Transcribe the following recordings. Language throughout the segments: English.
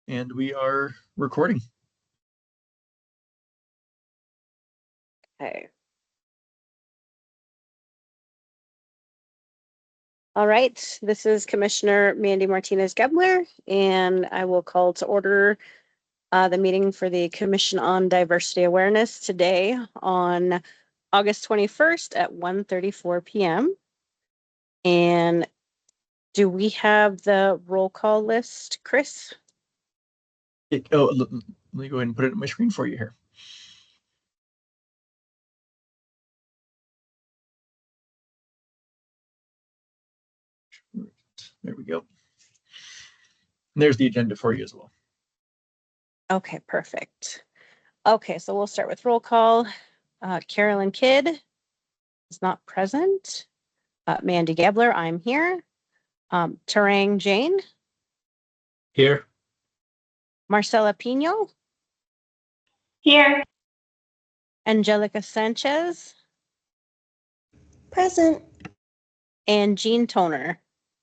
And we are recording. Okay. All right, this is Commissioner Mandy Martinez-Gebler, and I will call to order the meeting for the Commission on Diversity Awareness today on August 21st at 1:34 p.m. And do we have the roll call list, Chris? Let me go ahead and put it on my screen for you here. There we go. And there's the agenda for you as well. Okay, perfect. Okay, so we'll start with roll call. Carolyn Kidd is not present. Mandy Gebler, I'm here. Tarang Jane. Here. Marcela Pino. Here. Angelica Sanchez. Present. And Jean Toner.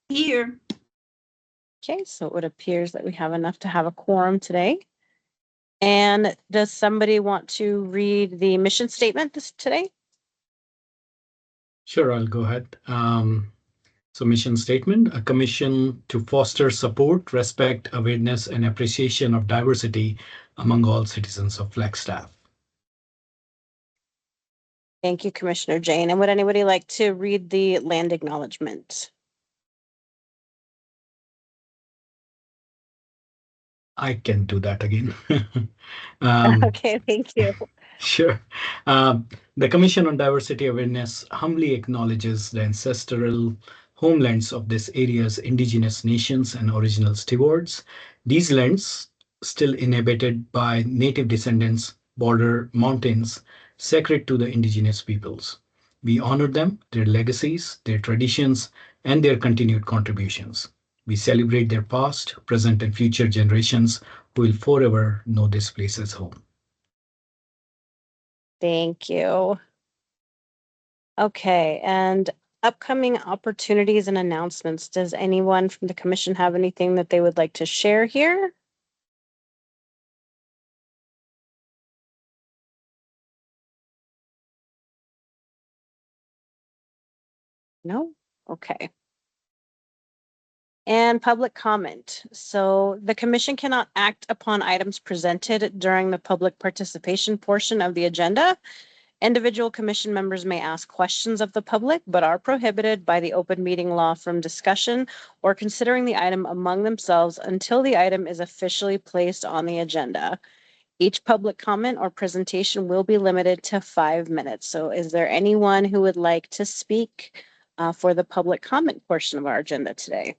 Here. Okay, so it appears that we have enough to have a quorum today. And does somebody want to read the mission statement today? Sure, I'll go ahead. So mission statement, a commission to foster support, respect, awareness, and appreciation of diversity among all citizens of Flagstaff. Thank you, Commissioner Jane. And would anybody like to read the land acknowledgement? I can do that again. Okay, thank you. Sure. The Commission on Diversity Awareness humbly acknowledges the ancestral homelands of this area's indigenous nations and original stewards. These lands, still inhabited by native descendants, border mountains sacred to the indigenous peoples. We honor them, their legacies, their traditions, and their continued contributions. We celebrate their past, present, and future generations who will forever know this place as home. Thank you. Okay, and upcoming opportunities and announcements. Does anyone from the commission have anything that they would like to share here? No? Okay. And public comment. So the commission cannot act upon items presented during the public participation portion of the agenda. Individual commission members may ask questions of the public, but are prohibited by the open meeting law from discussion or considering the item among themselves until the item is officially placed on the agenda. Each public comment or presentation will be limited to 5 minutes. So is there anyone who would like to speak for the public comment portion of our agenda today?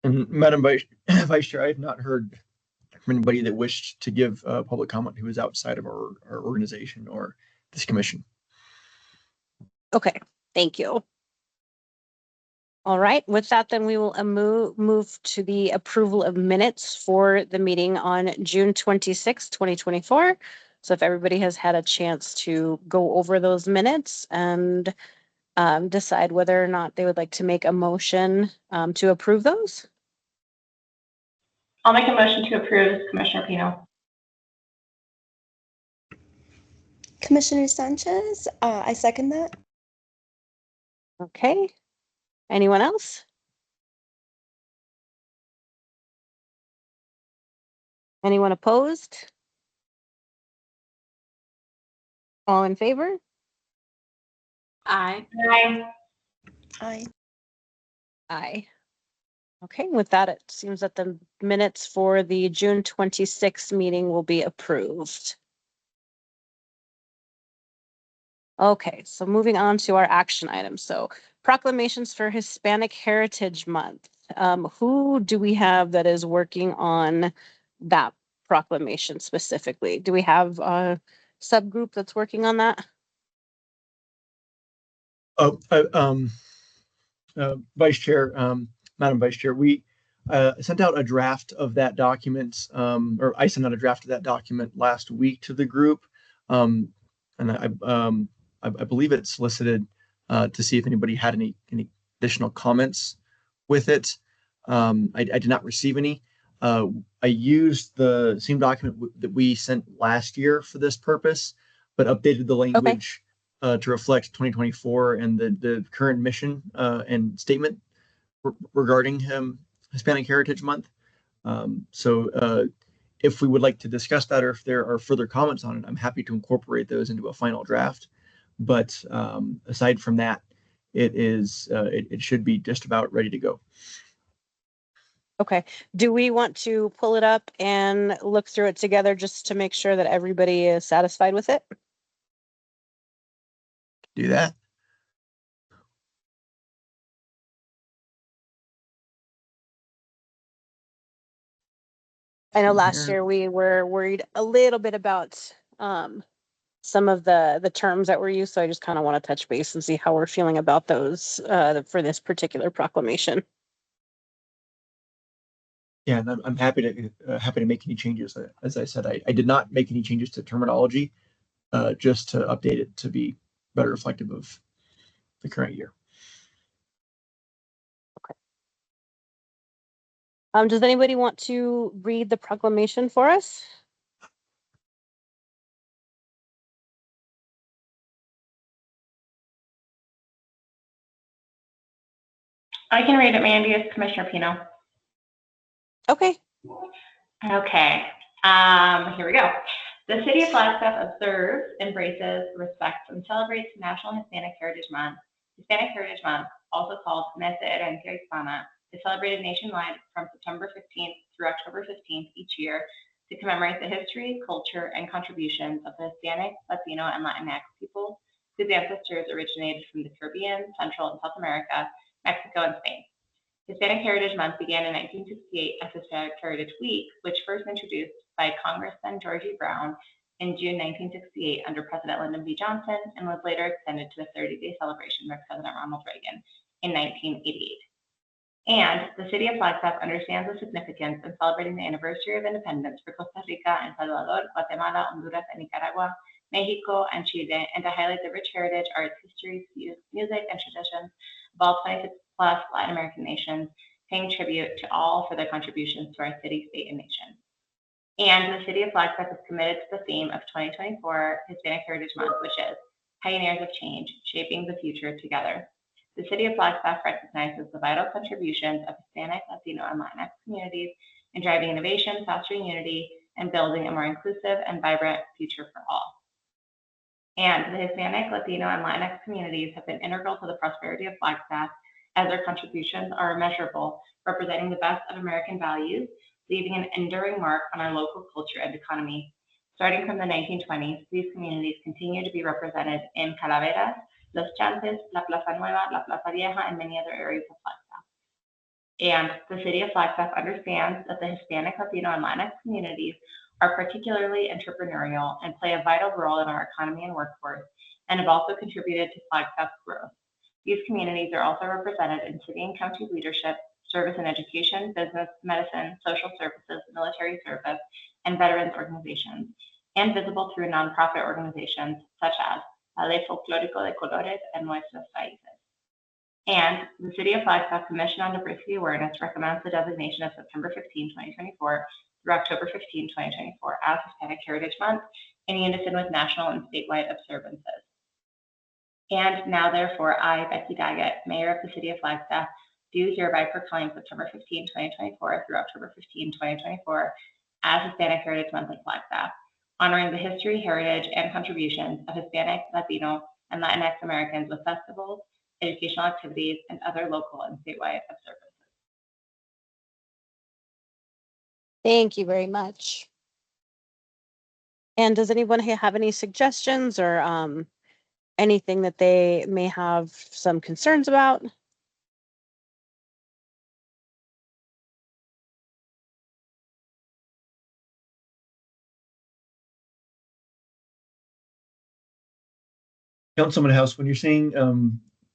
And Madam Vice Chair, I have not heard from anybody that wished to give public comment who is outside of our organization or this commission. Okay, thank you. All right, with that, then we will move to the approval of minutes for the meeting on June 26, 2024. So if everybody has had a chance to go over those minutes and decide whether or not they would like to make a motion to approve those. I'll make a motion to approve, Commissioner Pino. Commissioner Sanchez, I second that. Okay. Anyone else? Anyone opposed? All in favor? Aye. Aye. Aye. Aye. Okay, with that, it seems that the minutes for the June 26th meeting will be approved. Okay, so moving on to our action items. So proclamations for Hispanic Heritage Month. Who do we have that is working on that proclamation specifically? Do we have a subgroup that's working on that? Vice Chair, Madam Vice Chair, we sent out a draft of that document, or I sent out a draft of that document last week to the group. And I believe it solicited to see if anybody had any additional comments with it. I did not receive any. I used the same document that we sent last year for this purpose, but updated the language to reflect 2024 and the current mission and statement regarding Hispanic Heritage Month. So if we would like to discuss that, or if there are further comments on it, I'm happy to incorporate those into a final draft. But aside from that, it should be just about ready to go. Okay. Do we want to pull it up and look through it together just to make sure that everybody is satisfied with it? Do that. I know See last here. year we were worried a little bit about some of the terms that were used, so I just kind of want to touch base and see how we're feeling about those for this particular proclamation. Yeah, and I'm happy to make any changes. As I said, I did not make any changes to terminology, just to update it to be better reflective of the current year. Does anybody want to read the proclamation for us? I can read it, Mandy. It's Commissioner Pino. Okay. Okay. Here we go. The City of Flagstaff observes, embraces, respects, and celebrates National Hispanic Heritage Month. Hispanic Heritage Month, also called Mes de Herencia Hispana, is celebrated nationwide from September 15th through October 15th each year to commemorate the history, culture, and contributions of the Hispanic, Latino, and Latinx peoples whose ancestors originated from the Caribbean, Central and South America, Mexico, and Spain. Hispanic Heritage Month began in 1968 as Hispanic Heritage Week, which first introduced by Congressman Georgie Brown in June 1968 under President Lyndon B. Johnson, and was later extended to a 30-day celebration by President Ronald Reagan in 1988. And the City of Flagstaff understands the significance in celebrating the anniversary of independence for Costa Rica and Salvador, Guatemala, Honduras, and Nicaragua, Mexico, and Chile, and to highlight the rich heritage, arts, history, music, and traditions of all 26 plus Latin American nations, paying tribute to all for their contributions to our city, state, and nation. And the City of Flagstaff is committed to the theme of 2024 Hispanic Heritage Month, which is Pioneers of Change, Shaping the Future Together. The City of Flagstaff recognizes the vital contributions of Hispanic, Latino, and Latinx communities in driving innovation, fostering unity, and building a more inclusive and vibrant future for all. And the Hispanic, Latino, and Latinx communities have been integral to the prosperity of Flagstaff, as their contributions are immeasurable, representing the best of American values, leaving an enduring mark on our local culture and economy. Starting from the 1920s, these communities continue to be represented in Calaveras, Los Chantes, La Plaza Nueva, La Plaza Vieja, and many other areas of Flagstaff. And the City of Flagstaff understands that the Hispanic, Latino, and Latinx communities are particularly entrepreneurial and play a vital role in our economy and workforce, and have also contributed to Flagstaff's growth. These communities are also represented in city and county leadership, service and education, business, medicine, social services, military service, and veterans organizations, and visible through nonprofit organizations such as Ballet Folclórico de Colores and Nuestras Raíces. And the City of Flagstaff Commission on Diversity Awareness recommends the designation of September 15, 2024 through October 15, 2024 as Hispanic Heritage Month in unison with national and statewide observances. And now, therefore, I, Becky Daggett, Mayor of the City of Flagstaff, do hereby proclaim September 15, 2024 through October 15, 2024 as Hispanic Heritage Month in Flagstaff, honoring the history, heritage, and contributions of Hispanic, Latino, and Latinx Americans with festivals, educational activities, and other local and statewide observances. Thank you very much. And does anyone have any suggestions or anything that they may have some concerns about? Councilman House, when you're saying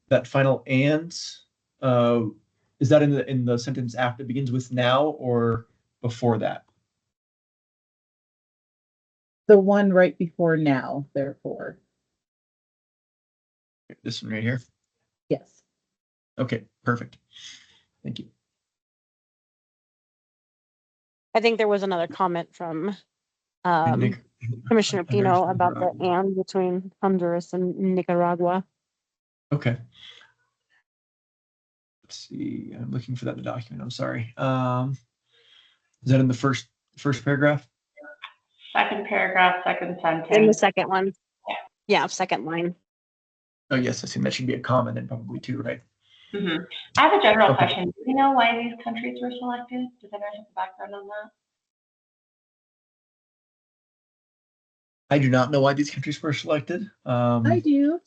that final and, is that in the sentence after it begins with now or before that? The one right before now, therefore. This one right here. Yes. Okay, perfect. Thank you. I think there was another comment from Commissioner Pino about the and between Honduras and Nicaragua. Okay. Let's see. I'm looking for that in the document. I'm sorry. Is that in the first paragraph? Second paragraph, second sentence. In the second one. Yeah. Yeah, second line. Oh yes, I see. That should be a comma then probably too, right? Mm-hmm. I have a general Okay. question. Do we know why these countries were selected? Does anyone have the background on that? I do not know why these countries were selected. I do.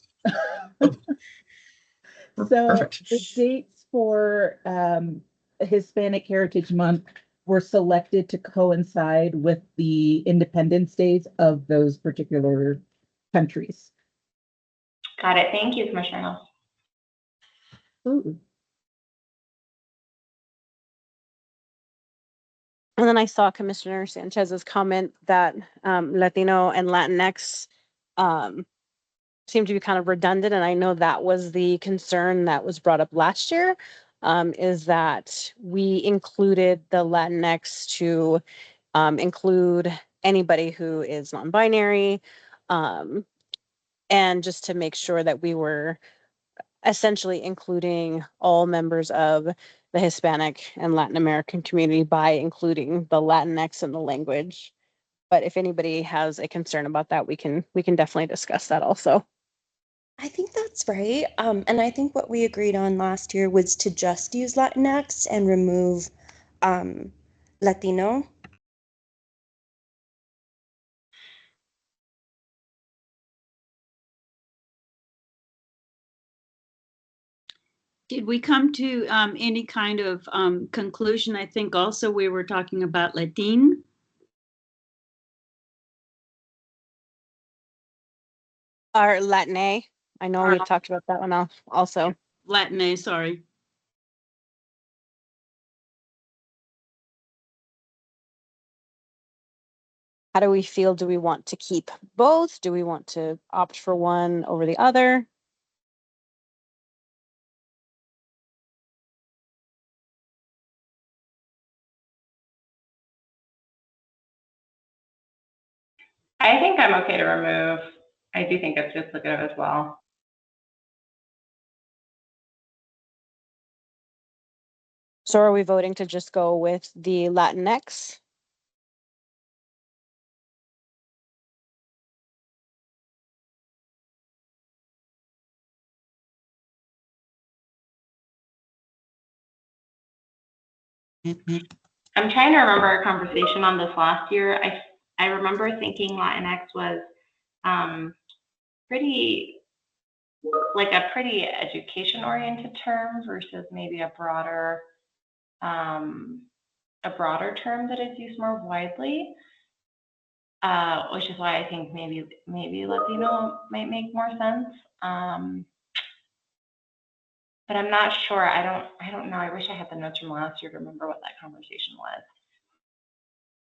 So Perfect. the dates for Hispanic Heritage Month were selected to coincide with the independence days of those particular countries. Got it. Thank you, Commissioner House. Ooh. And then I saw Commissioner Sanchez's comment that Latino and Latinx seem to be kind of redundant. And I know that was the concern that was brought up last year, is that we included the Latinx to include anybody who is non-binary, and just to make sure that we were essentially including all members of the Hispanic and Latin American community by including the Latinx in the language. But if anybody has a concern about that, we can definitely discuss that also. I think that's right. And I think what we agreed on last year was to just use Latinx and remove Latino. Did we come to any kind of conclusion? I think also we were talking about Latin. Or Latine. I know we talked about that one also. Latin, sorry. How do we feel? Do we want to keep both? Do we want to opt for one over the other? I think I'm okay to remove. I do think it's duplicative as well. So are we voting to just go with the Latinx? I'm trying to remember our conversation on this last year. I remember thinking Latinx was pretty education-oriented term versus maybe a broader term that is used more widely, which is why I think maybe Latino might make more sense. But I'm not sure. I don't know. I wish I had the notes from last year to remember what that conversation was.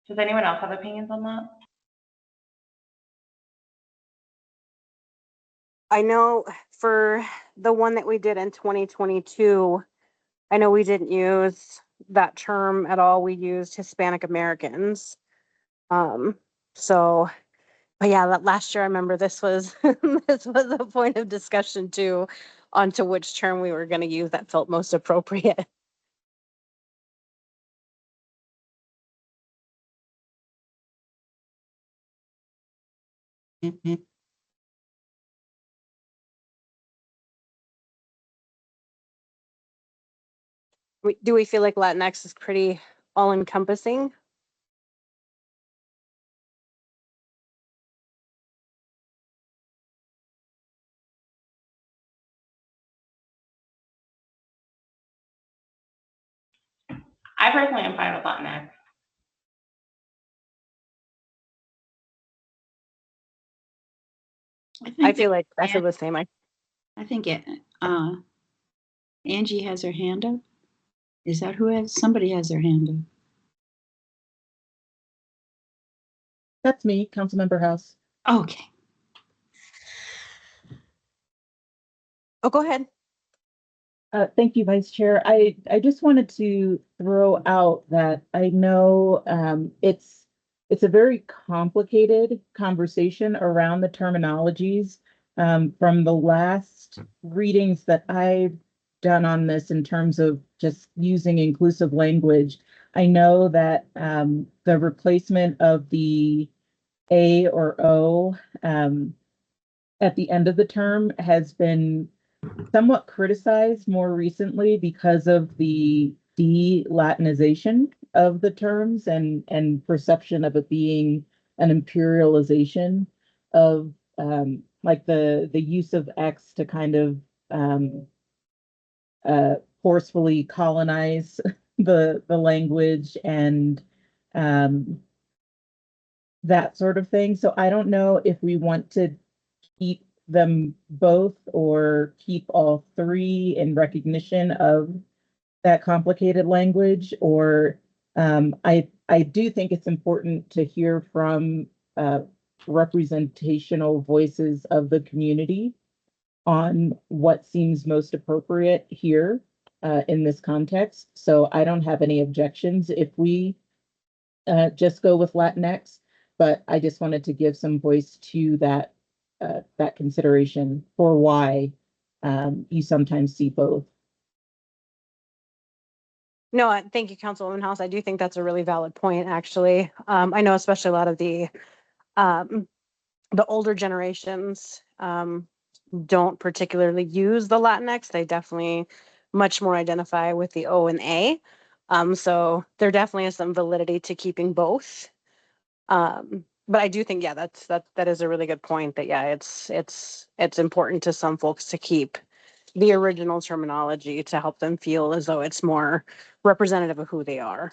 Does anyone else have opinions on that? I know for the one that we did in 2022, I know we didn't use that term at all. We used Hispanic Americans. So, but yeah, that last year I remember this was this was a point of discussion too, onto which term we were going to use that felt most appropriate. Do we feel like Latinx is pretty all encompassing? I personally am fine with Latinx. I feel like I feel the same. I think Angie has her hand up. Is that who has? Somebody has their hand up. That's me, Councilmember House. Okay. Oh, go ahead. Thank you, Vice Chair. I just wanted to throw out that I know it's a very complicated conversation around the terminologies. From the last readings that I've done on this in terms of just using inclusive language, I know that the replacement of the A or O at the end of the term has been somewhat criticized more recently because of the de-Latinization of the terms and perception of it being an imperialization of like the use of X to kind of forcefully colonize the language and that sort of thing. So I don't know if we want to keep them both or keep all three in recognition of that complicated language, or I do think it's important to hear from representational voices of the community on what seems most appropriate here in this context. So I don't have any objections if we just go with Latinx, but I just wanted to give some voice to that consideration for why you sometimes see both. No, thank you, Councilwoman House. I do think that's a really valid point, actually. I know especially a lot of the older generations don't particularly use the Latinx. They definitely much more identify with the O and A. So there definitely is some validity to keeping both. But I do think, yeah, that is a really good point that, yeah, it's important to some folks to keep the original terminology to help them feel as though it's more representative of who they are.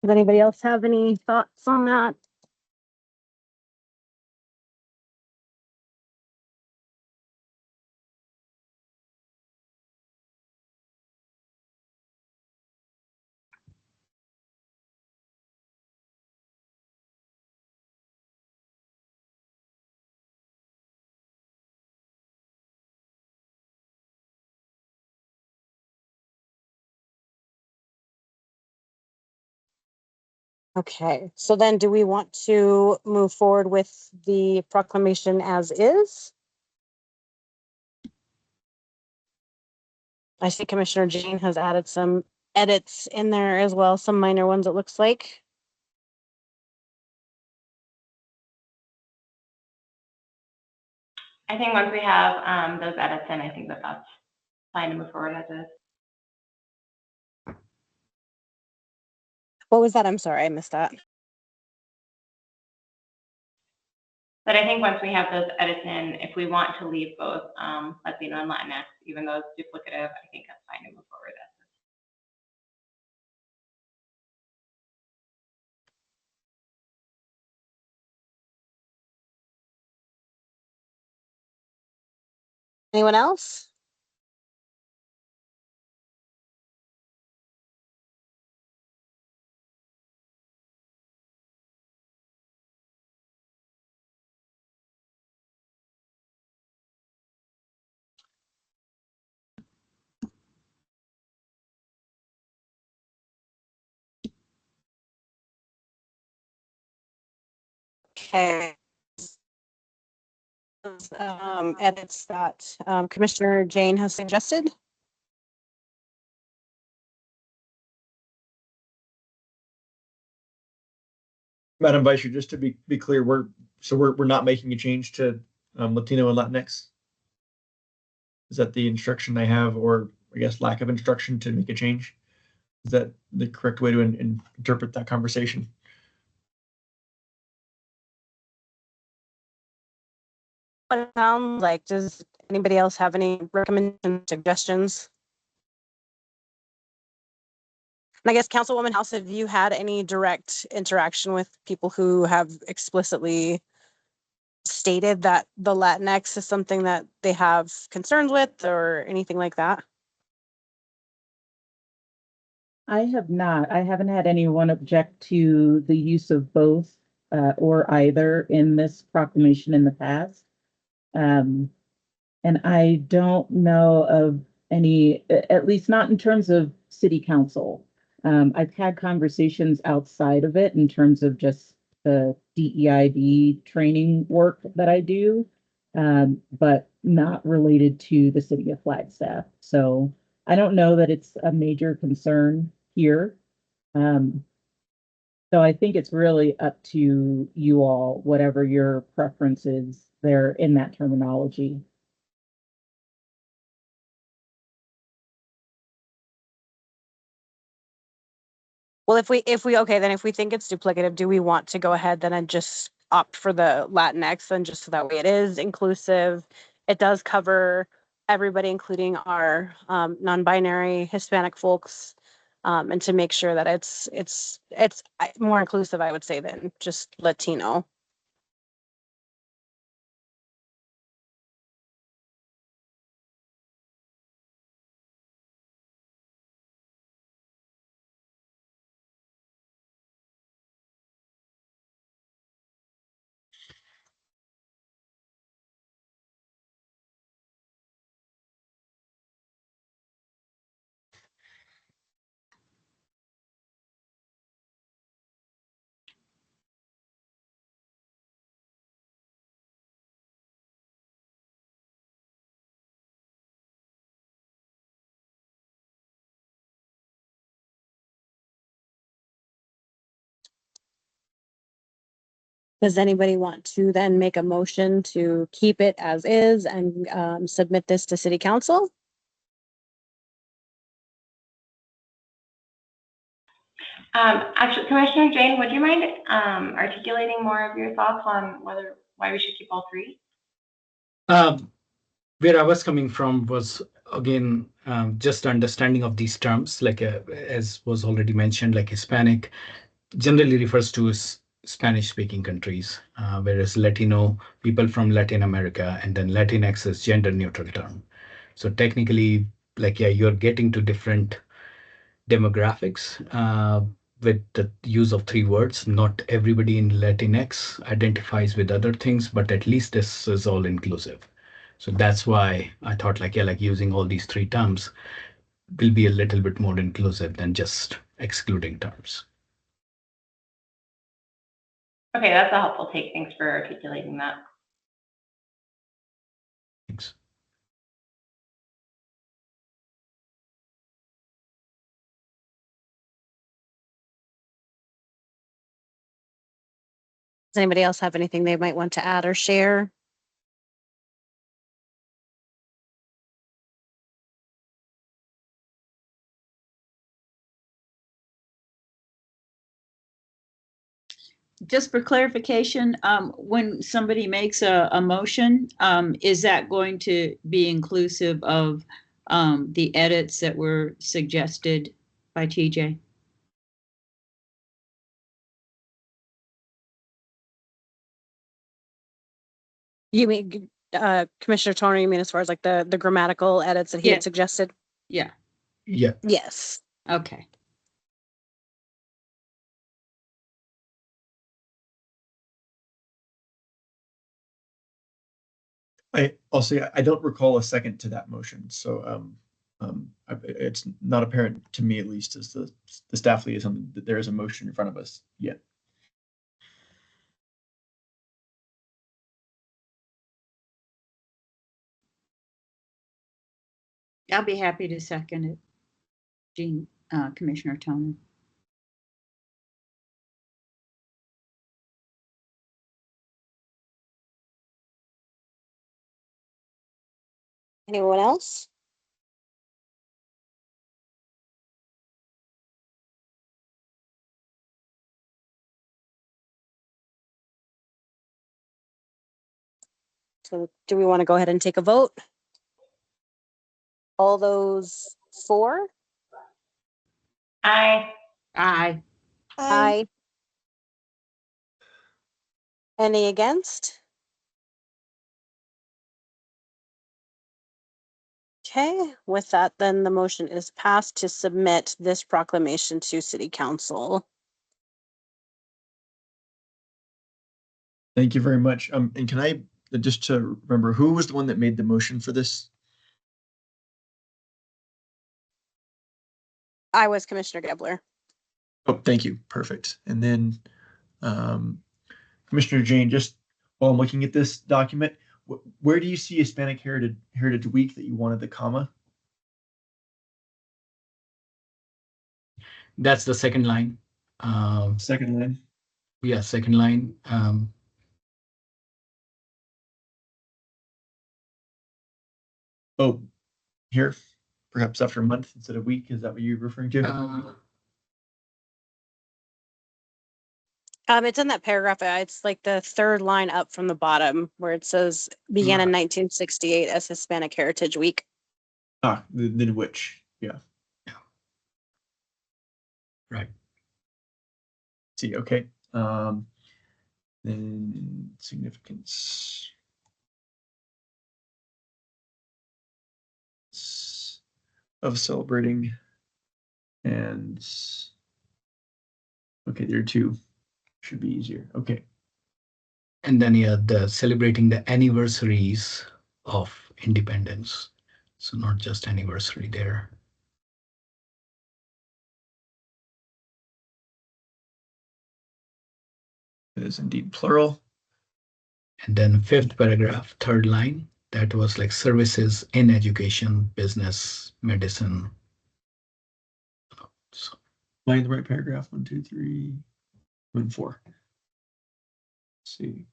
Does anybody else have any thoughts on that? Okay, so then do we want to move forward with the proclamation as is? I see Commissioner Jean has added some edits in there as well, some minor ones it looks like. I think once we have those edits in, I think that that's fine to move forward as is. What was that? I'm sorry, I missed that. But I think once we have those edits in, if we want to leave both Latino and Latinx, even though it's duplicative, I think that's fine to move forward as is. Anyone else? Okay. Edits that Commissioner Jane has suggested. Madam Vice Chair, just to be clear, we're not making a change to Latino and Latinx. Is that the instruction I have, or I guess lack of instruction to make a change? Is that the correct way to interpret that conversation? What it sounds like. Does anybody else have any recommendations, suggestions? And I guess Councilwoman House, have you had any direct interaction with people who have explicitly stated that the Latinx is something that they have concerns with or anything like that? I have not. I haven't had anyone object to the use of both or either in this proclamation in the past. And I don't know of any, at least not in terms of city council. I've had conversations outside of it in terms of just the DEIB training work that I do, but not related to the city of Flagstaff. So I don't know that it's a major concern here. So I think it's really up to you all, whatever your preference is there in that terminology. Well, okay, then if we think it's duplicative, do we want to go ahead then and just opt for the Latinx and just so that way it is inclusive? It does cover everybody, including our non-binary Hispanic folks, and to make sure that it's more inclusive, I would say, than just Latino. Does anybody want to then make a motion to keep it as is and submit this to city council? Actually, Commissioner Jane, would you mind articulating more of your thoughts on why we should keep all three? Where I was coming from was, again, just understanding of these terms, like as was already mentioned, like Hispanic generally refers to Spanish-speaking countries, whereas Latino, people from Latin America, and then Latinx is gender-neutral term. So technically, like, yeah, you're getting to different demographics with the use of three words. Not everybody in Latinx identifies with other things, but at least this is all inclusive. So that's why I thought, like, yeah, like using all these three terms will be a little bit more inclusive than just excluding terms. Okay, that's a helpful take. Thanks for articulating that. Thanks. Does anybody else have anything they might want to add or share? Just for clarification, when somebody makes a motion, is that going to be inclusive of the edits that were suggested by TJ? You mean, Commissioner Toner, you mean as far as like the grammatical edits that he Yeah. had suggested? Yeah. Yeah. Yes. Okay. I'll say I don't recall a second to that motion, so it's not apparent to me, at least as the staff liaison, that there is a motion in front of us yet. I'll be happy to second it. Jean, Commissioner Toner. Anyone else? So do we want to go ahead and take a vote? All those for? Aye. Aye. Aye. Any against? Okay, with that, then the motion is passed to submit this proclamation to City Council. Thank you very much. And can I, just to remember, who was the one that made the motion for this? I was Commissioner Gebler. Oh, thank you. Perfect. And then, Commissioner Jane, just while I'm looking at this document, where do you see Hispanic Heritage Week that you wanted the comma? That's the second line. Second line. Yeah, second line. Oh, here, perhaps after a month instead of week. Is that what you're referring to? It's in that paragraph. It's like the third line up from the bottom where it says began in 1968 as Hispanic Heritage Week. Then which? Yeah. Right. See, okay. Then significance of celebrating, and okay, there are two. Should be easier. Okay. And then yeah, the celebrating the anniversaries of independence. So not just anniversary there. It is indeed plural. And then fifth paragraph, third line, that was like services in education, business, medicine. So, Line the right paragraph. 1, 2, 3, 1, 4. Let's see.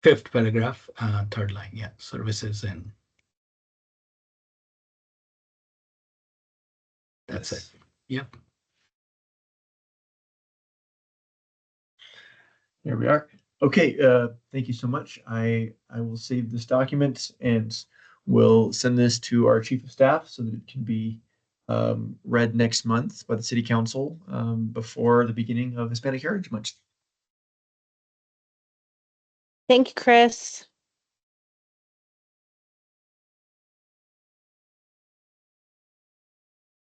fifth paragraph, third line, yeah, services in. That's it. Yep. There we are. Okay, thank you so much. I will save this document and we'll send this to our chief of staff so that it can be read next month by the city council before the beginning of Hispanic Heritage Month. Thank you, Chris.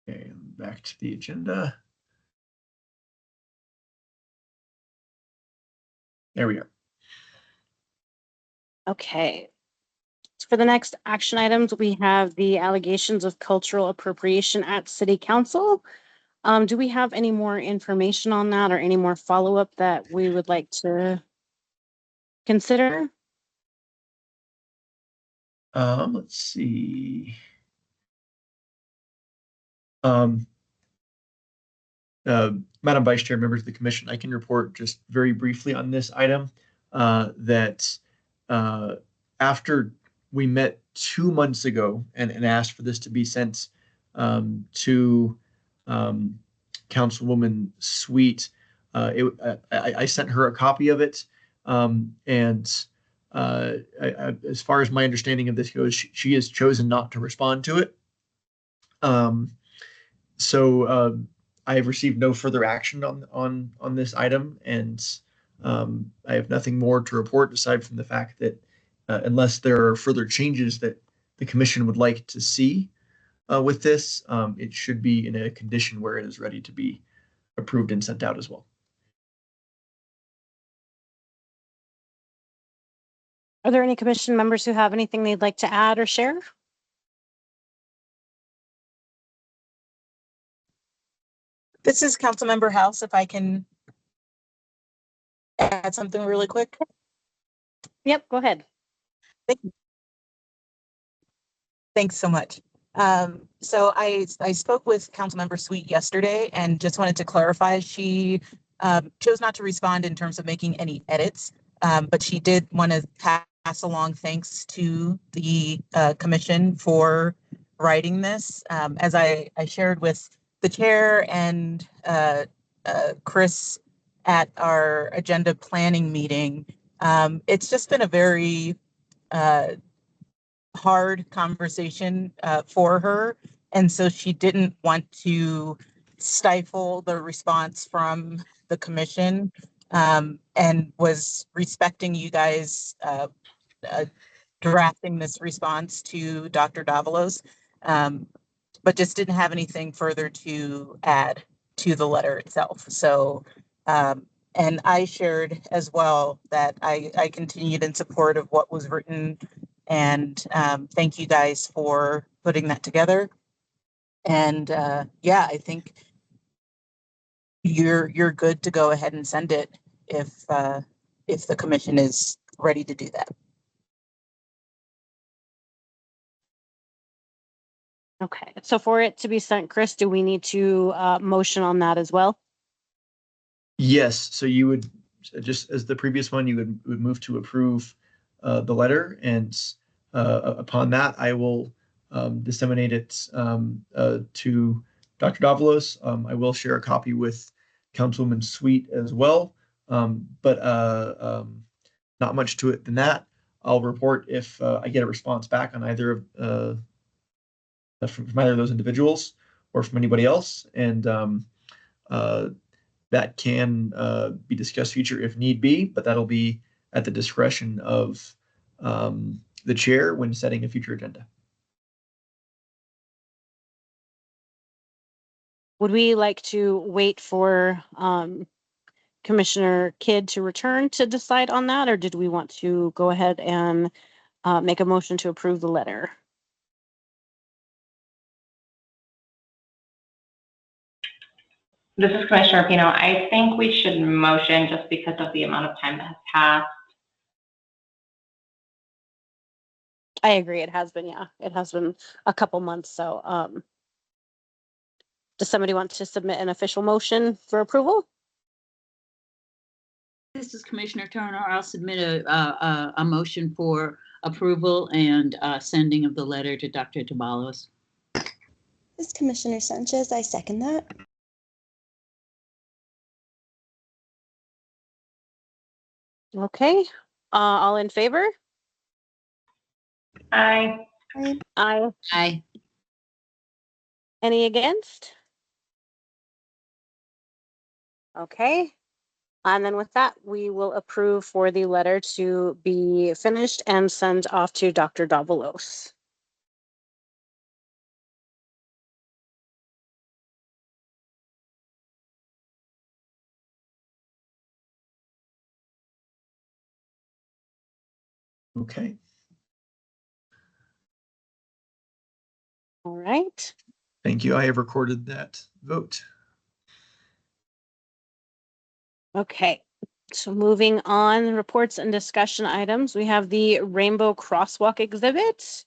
Okay, back to the agenda. There we are. Okay. For the next action items, we have the allegations of cultural appropriation at City Council. Do we have any more information on that or any more follow-up that we would like to consider? Let's see. Madam Vice Chair, members of the commission, I can report just very briefly on this item that after we met 2 months ago and asked for this to be sent to Councilwoman Sweet, I sent her a copy of it. And as far as my understanding of this goes, she has chosen not to respond to it. So I have received no further action on this item, and I have nothing more to report aside from the fact that unless there are further changes that the commission would like to see with this, it should be in a condition where it is ready to be approved and sent out as well. Are there any commission members who have anything they'd like to add or share? This is Councilmember House, if I can add something really quick. Yep, go ahead. Thanks so much. So I spoke with Councilmember Sweet yesterday and just wanted to clarify, she chose not to respond in terms of making any edits, but she did want to pass along thanks to the commission for writing this. As I shared with the chair and Chris at our agenda planning meeting, it's just been a very hard conversation for her. And so she didn't want to stifle the response from the commission, and was respecting you guys drafting this response to Dr. Davalos, but just didn't have anything further to add to the letter itself. So, and I shared as well that I continued in support of what was written, and thank you guys for putting that together. And yeah, I think you're good to go ahead and send it if the commission is ready to do that. Okay, so for it to be sent, Chris, do we need to motion on that as well? Yes, so you would, just as the previous one, you would move to approve the letter, and upon that, I will disseminate it to Dr. Davalos. I will share a copy with Councilwoman Sweet as well, but not much to it than that. I'll report if I get a response back on either of from either of those individuals or from anybody else, and that can be discussed future if need be, but that'll be at the discretion of the chair when setting a future agenda. Would we like to wait for Commissioner Kidd to return to decide on that, or did we want to go ahead and make a motion to approve the letter? This is Commissioner Pino. I think we should motion just because of the amount of time that has passed. I agree. It has been, yeah, it has been a couple months. So does somebody want to submit an official motion for approval? This is Commissioner Turner. I'll submit a motion for approval and sending of the letter to Dr. Davalos. This is Commissioner Sanchez. I second that. Okay, all in favor? Aye. Aye. Aye. Any against? Okay. And then with that, we will approve for the letter to be finished and sent off to Dr. Davalos. Okay. All right. Thank you. I have recorded that vote. Okay. So moving on, reports and discussion items, we have the Rainbow Crosswalk exhibit.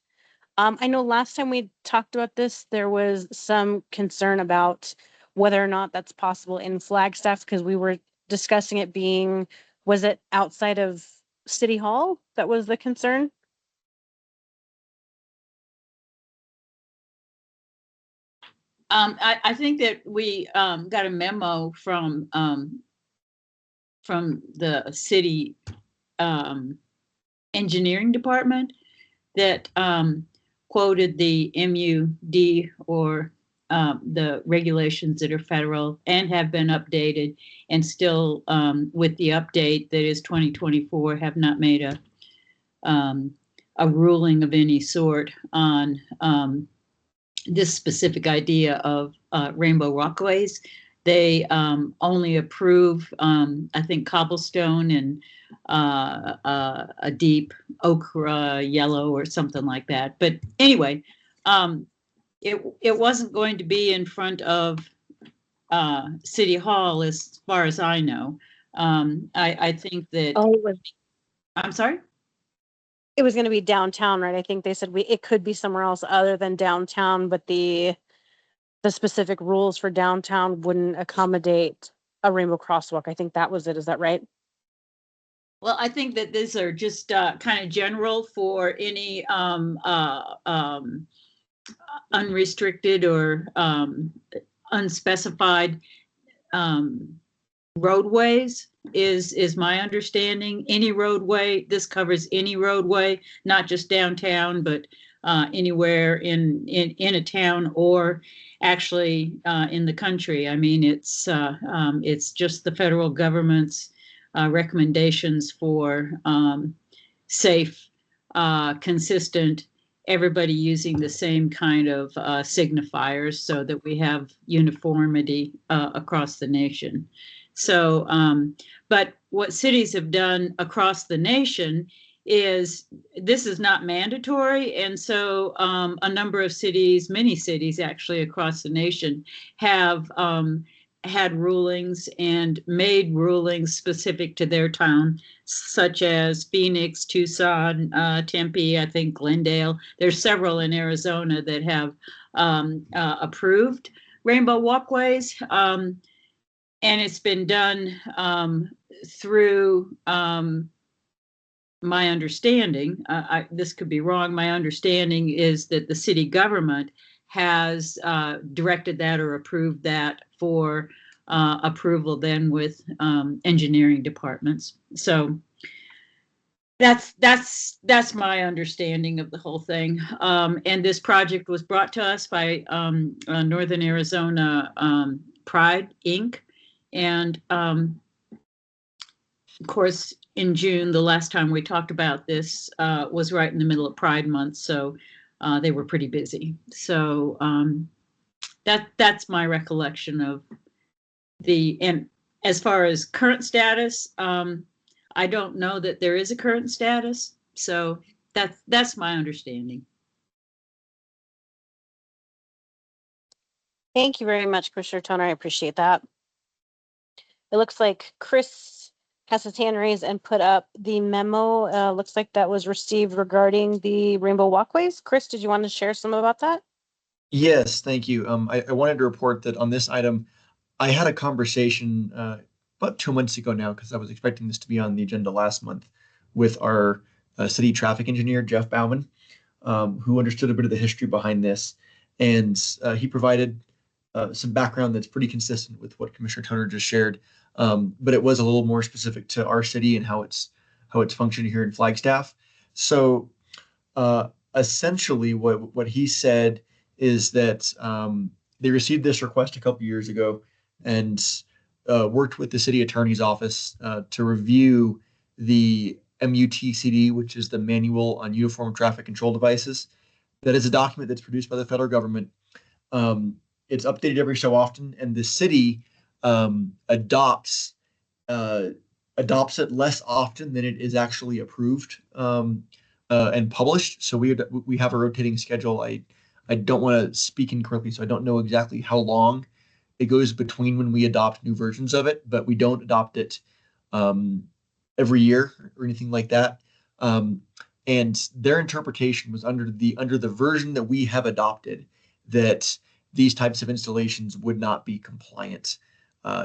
I know last time we talked about this, there was some concern about whether or not that's possible in Flagstaff, because we were discussing it being, was it outside of City Hall? That was the concern? I think that we got a memo from the city engineering department that quoted the MUD or the regulations that are federal and have been updated, and still with the update that is 2024 have not made a ruling of any sort on this specific idea of rainbow walkways. They only approve, I think, cobblestone and a deep ochre yellow or something like that. But anyway, it wasn't going to be in front of City Hall as far as I know. I think that. Oh, it was. I'm sorry? It was going to be downtown, right? I think they said it could be somewhere else other than downtown, but the specific rules for downtown wouldn't accommodate a rainbow crosswalk. I think that was it. Is that right? Well, I think that these are just kind of general for any unrestricted or unspecified roadways is my understanding. Any roadway, this covers any roadway, not just downtown, but anywhere in a town or actually in the country. I mean, it's just the federal government's recommendations for safe, consistent, everybody using the same kind of signifiers so that we have uniformity across the nation. So, but what cities have done across the nation is this is not mandatory. And so a number of cities, many cities actually across the nation have had rulings and made rulings specific to their town, such as Phoenix, Tucson, Tempe, I think Glendale. There's several in Arizona that have approved rainbow walkways. And it's been done through my understanding, this could be wrong, my understanding is that the city government has directed that or approved that for approval then with engineering departments. So that's my understanding of the whole thing. And this project was brought to us by Northern Arizona Pride, Inc. And of course, in June, the last time we talked about this was right in the middle of Pride Month, so they were pretty busy. So that's my recollection of and as far as current status, I don't know that there is a current status, so that's my understanding. Thank you very much, Commissioner Toner. I appreciate that. It looks like Chris has his hand raised and put up the memo. Looks like that was received regarding the rainbow walkways. Chris, did you want to share some about that? Yes, thank you. I wanted to report that on this item, I had a conversation about 2 months ago now, because I was expecting this to be on the agenda last month, with our city traffic engineer, Jeff Bauman, who understood a bit of the history behind this. And he provided some background that's pretty consistent with what Commissioner Toner just shared. But it was a little more specific to our city and how it's functioning here in Flagstaff. So essentially what he said is that they received this request a couple years ago and worked with the city attorney's office to review the MUTCD, which is the Manual on Uniform Traffic Control Devices. That is a document that's produced by the federal government. It's updated every so often, and the city adopts it less often than it is actually approved and published. So we have a rotating schedule. I don't want to speak incorrectly, so I don't know exactly how long it goes between when we adopt new versions of it, but we don't adopt it every year or anything like that. And their interpretation was under the version that we have adopted, that these types of installations would not be compliant.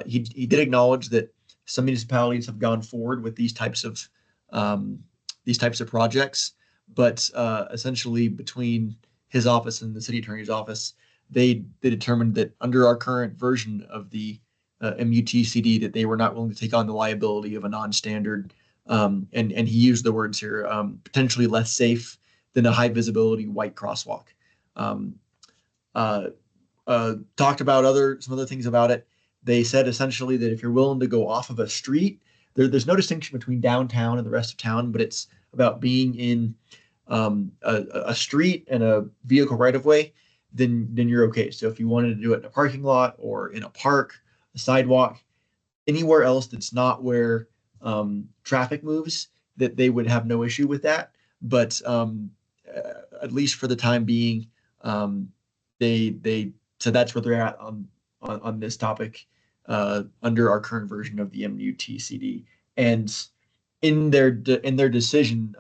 He did acknowledge that some municipalities have gone forward with these types of projects, but essentially between his office and the city attorney's office, they determined that under our current version of the MUTCD, that they were not willing to take on the liability of a non-standard, and he used the words here, potentially less safe than a high visibility white crosswalk. Talked about some other things about it. They said essentially that if you're willing to go off of a street, there's no distinction between downtown and the rest of town, but it's about being in a street and a vehicle right of way, then you're okay. So if you wanted to do it in a parking lot or in a park, a sidewalk, anywhere else that's not where traffic moves, that they would have no issue with that. But at least for the time being, so that's where they're at on this topic under our current version of the MUTCD. And in their decision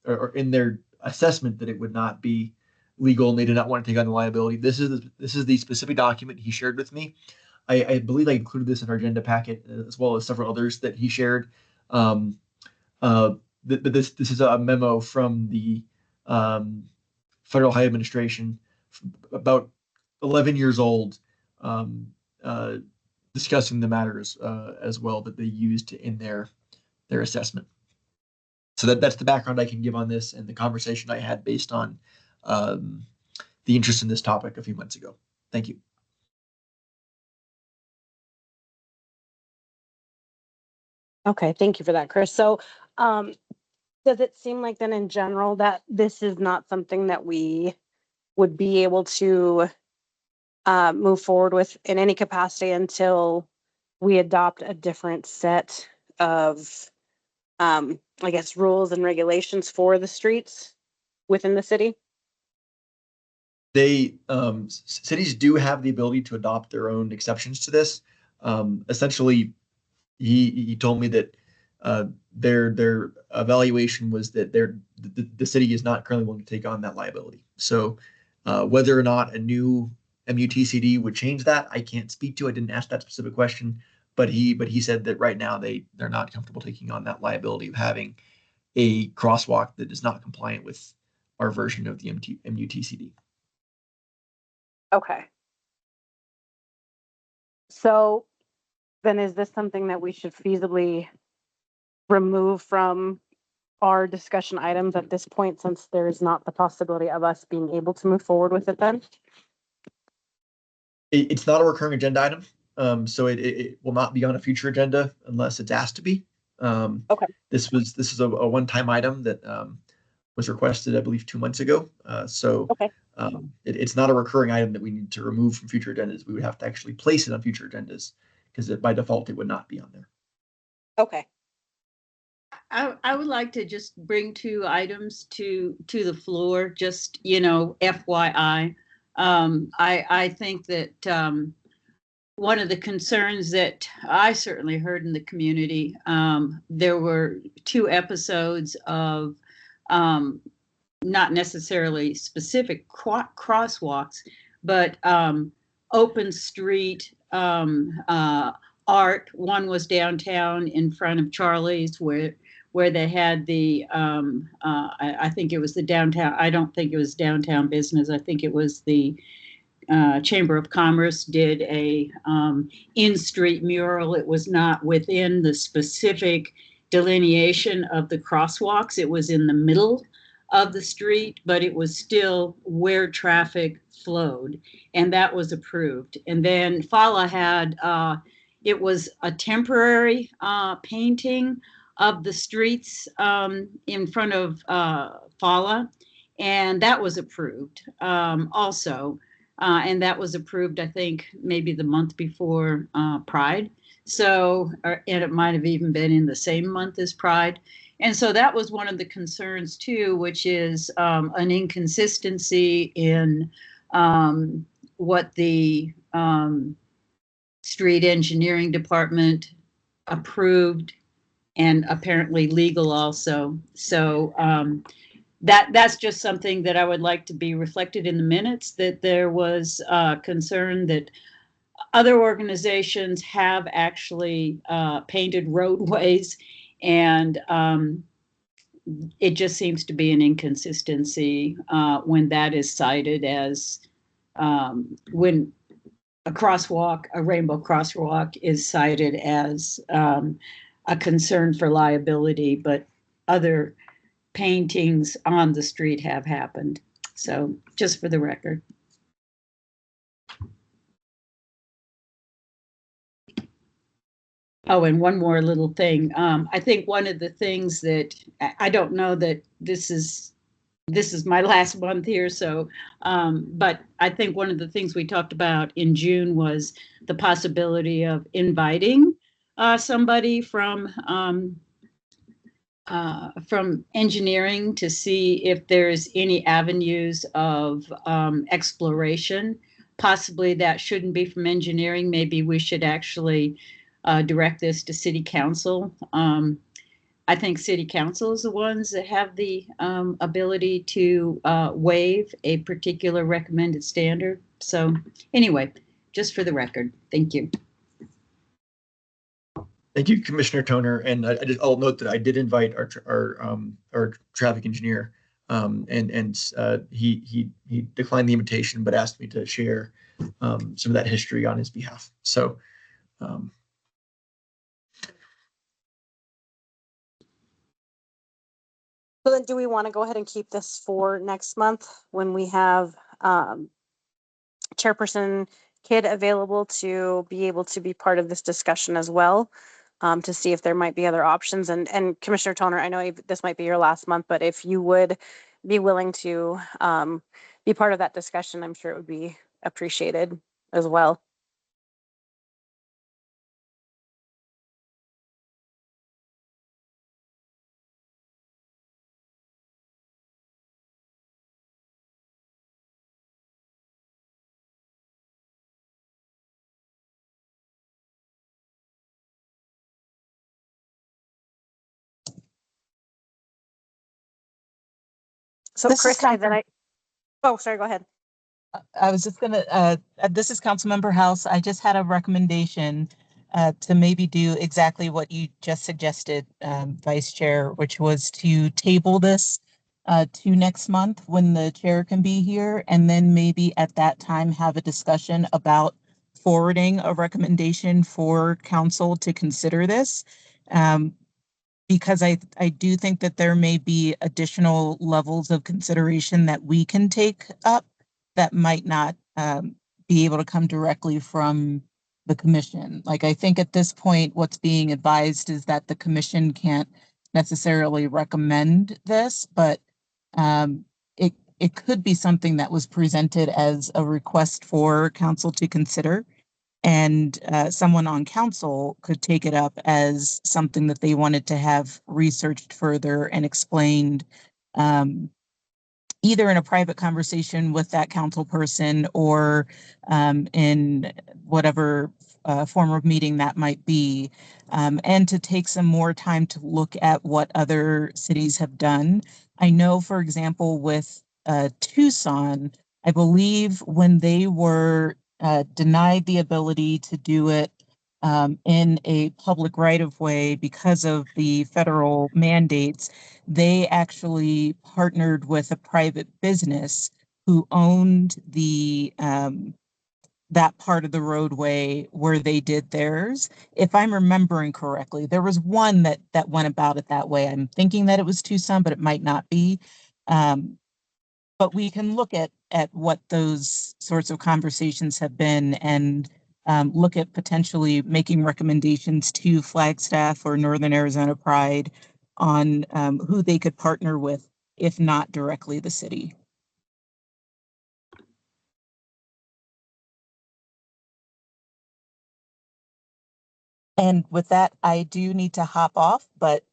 or in their assessment that it would not be legal and they did not want to take on the liability, this is the specific document he shared with me. I believe I included this in our agenda packet as well as several others that he shared. But this is a memo from the Federal High Administration, about 11 years old, discussing the matters as well that they used in their assessment. So that's the background I can give on this and the conversation I had based on the interest in this topic a few months ago. Thank you. Okay, thank you for that, Chris. So, does it seem like then in general that this is not something that we would be able to move forward with in any capacity until we adopt a different set of, I guess, rules and regulations for the streets within the city? They cities do have the ability to adopt their own exceptions to this. Essentially, he told me that their evaluation was that the city is not currently willing to take on that liability. So whether or not a new MUTCD would change that, I can't speak to. I didn't ask that specific question, but he said that right now they're not comfortable taking on that liability of having a crosswalk that is not compliant with our version of the MUTCD. Okay. So then is this something that we should feasibly remove from our discussion items at this point, since there is not the possibility of us being able to move forward with it then? It's not a recurring agenda item, so it will not be on a future agenda unless it's asked to be. Okay. This is a one-time item that was requested, I believe, 2 months ago. So Okay. It's not a recurring item that we need to remove from future agendas. We would have to actually place it on future agendas because by default it would not be on there. Okay. I would like to just bring two items to the floor, just, you know, FYI. I think that one of the concerns that I certainly heard in the community, there were 2 episodes of not necessarily specific crosswalks, but open street art. One was downtown in front of Charlie's where they had the, I think it was the downtown, I don't think it was downtown business. I think it was the Chamber of Commerce did a in-street mural. It was not within the specific delineation of the crosswalks. It was in the middle of the street, but it was still where traffic flowed, and that was approved. And then Fala had, it was a temporary painting of the streets in front of Fala, and that was approved also. And that was approved, I think, maybe the month before Pride. So, and it might have even been in the same month as Pride. And so that was one of the concerns too, which is an inconsistency in what the street engineering department approved, and apparently legal also. So that's just something that I would like to be reflected in the minutes, that there was concern that other organizations have actually painted roadways, and it just seems to be an inconsistency when that is cited as when a crosswalk, a rainbow crosswalk, is cited as a concern for liability, but other paintings on the street have happened. So just for the record. Oh, and one more little thing. I think one of the things that I don't know that this is my last month here, so but I think one of the things we talked about in June was the possibility of inviting somebody from engineering to see if there's any avenues of exploration. Possibly that shouldn't be from engineering. Maybe we should actually direct this to City Council. I think City Council is the ones that have the ability to waive a particular recommended standard. So anyway, just for the record, thank you. Thank you, Commissioner Toner. And I'll note that I did invite our traffic engineer, and he declined the invitation, but asked me to share some of that history on his behalf. So. So then do we want to go ahead and keep this for next month when we have Chairperson Kidd available to be able to be part of this discussion as well, to see if there might be other options? And Commissioner Toner, I know this might be your last month, but if you would be willing to be part of that discussion, I'm sure it would be appreciated as well. So This is Chris, Council- oh, sorry, go ahead. I was just gonna, this is Councilmember House. I just had a recommendation to maybe do exactly what you just suggested, Vice Chair, which was to table this to next month when the chair can be here, and then maybe at that time have a discussion about forwarding a recommendation for council to consider this. Because I do think that there may be additional levels of consideration that we can take up that might not be able to come directly from the commission. Like, I think at this point, what's being advised is that the commission can't necessarily recommend this, but it could be something that was presented as a request for council to consider. And someone on council could take it up as something that they wanted to have researched further and explained, either in a private conversation with that council person or in whatever form of meeting that might be, and to take some more time to look at what other cities have done. I know, for example, with Tucson, I believe when they were denied the ability to do it in a public right of way because of the federal mandates, they actually partnered with a private business who owned the that part of the roadway where they did theirs. If I'm remembering correctly, there was one that went about it that way. I'm thinking that it was Tucson, but it might not be. But we can look at what those sorts of conversations have been and look at potentially making recommendations to Flagstaff or Northern Arizona Pride on who they could partner with, if not directly the city. And with that, I do need to hop off, but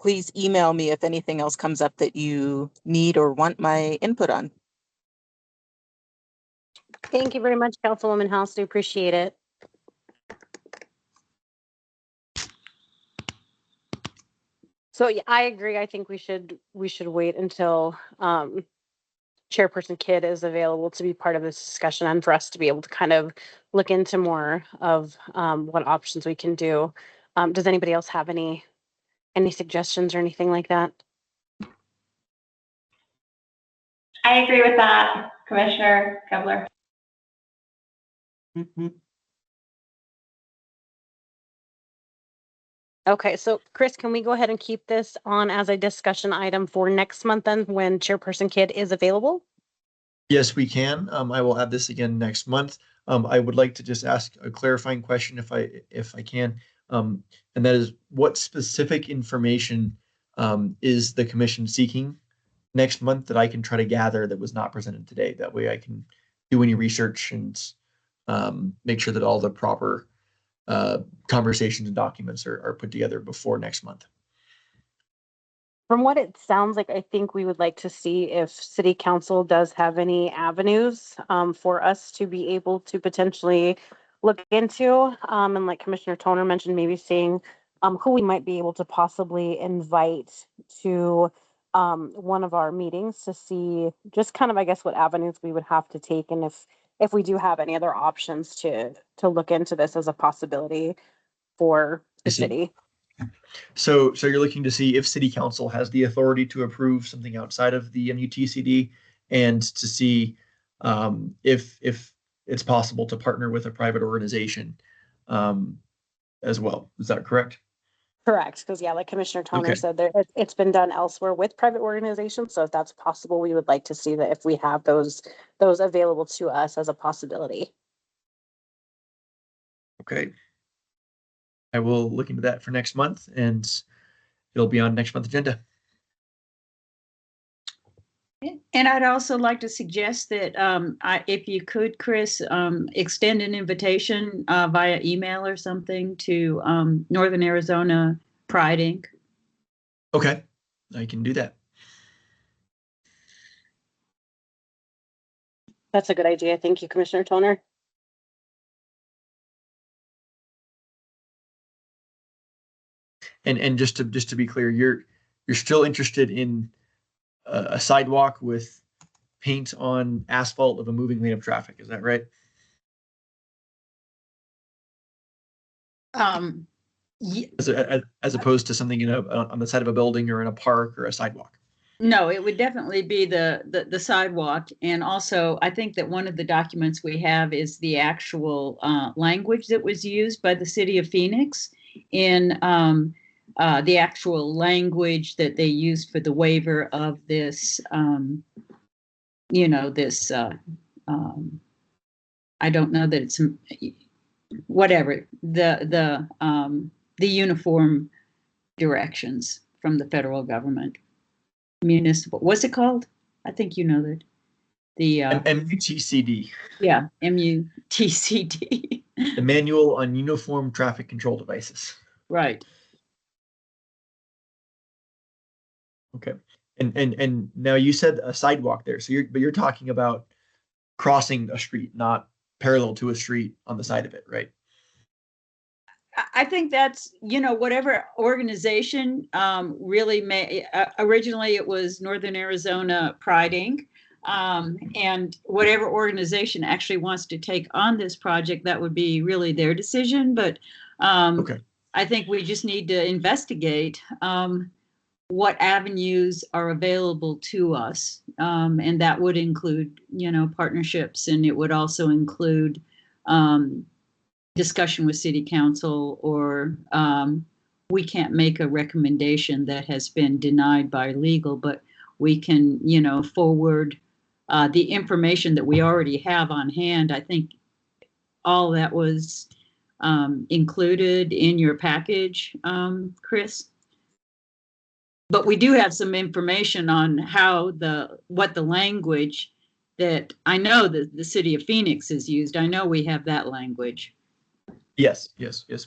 please email me if anything else comes up that you need or want my input on. Thank you very much, Councilwoman House. We appreciate it. So yeah, I agree. I think we should wait until Chairperson Kidd is available to be part of this discussion and for us to be able to kind of look into more of what options we can do. Does anybody else have any suggestions or anything like that? I agree with that, Commissioner Kevlar. Okay, so Chris, can we go ahead and keep this on as a discussion item for next month then when Chairperson Kidd is available? Yes, we can. I will add this again next month. I would like to just ask a clarifying question if I can. And that is, what specific information is the commission seeking next month that I can try to gather that was not presented today? That way I can do any research and make sure that all the proper conversations and documents are put together before next month. From what it sounds like, I think we would like to see if City Council does have any avenues for us to be able to potentially look into. And like Commissioner Toner mentioned, maybe seeing who we might be able to possibly invite to one of our meetings to see just kind of, I guess, what avenues we would have to take, and if we do have any other options to look into this as a possibility for the city. So you're looking to see if City Council has the authority to approve something outside of the MUTCD, and to see if it's possible to partner with a private organization as well. Is that correct? Correct, because yeah, like Commissioner Toner Okay. said, it's been done elsewhere with private organizations. So if that's possible, we would like to see that if we have those available to us as a possibility. Okay. I will look into that for next month, and it'll be on next month's agenda. And I'd also like to suggest that if you could, Chris, extend an invitation via email or something to Northern Arizona Pride Inc. Okay, I can do that. That's a good idea. Thank you, Commissioner Toner. And just to be clear, you're still interested in a sidewalk with paint on asphalt of a moving lane of traffic. Is that right? As opposed to something on the side of a building or in a park or a sidewalk. No, it would definitely be the sidewalk. And also, I think that one of the documents we have is the actual language that was used by the city of Phoenix in the actual language that they used for the waiver of this, this, I don't know that it's, whatever, the uniform directions from the federal government. Municipal, what's it called? I think you know that. The MUTCD. Yeah, MUTCD. The Manual on Uniform Traffic Control Devices. Right. Okay. And now you said a sidewalk there. So you're talking about crossing a street, not parallel to a street on the side of it, right? I think that's, whatever organization really may, originally it was Northern Arizona Pride Inc. And whatever organization actually wants to take on this project, that would be really their decision. But Okay. I think we just need to investigate what avenues are available to us. And that would include, partnerships, and it would also include discussion with city council, or we can't make a recommendation that has been denied by legal, but we can, forward the information that we already have on hand. I think all that was included in your package, Chris. But we do have some information on what the language that I know that the city of Phoenix has used. I know we have that language. Yes,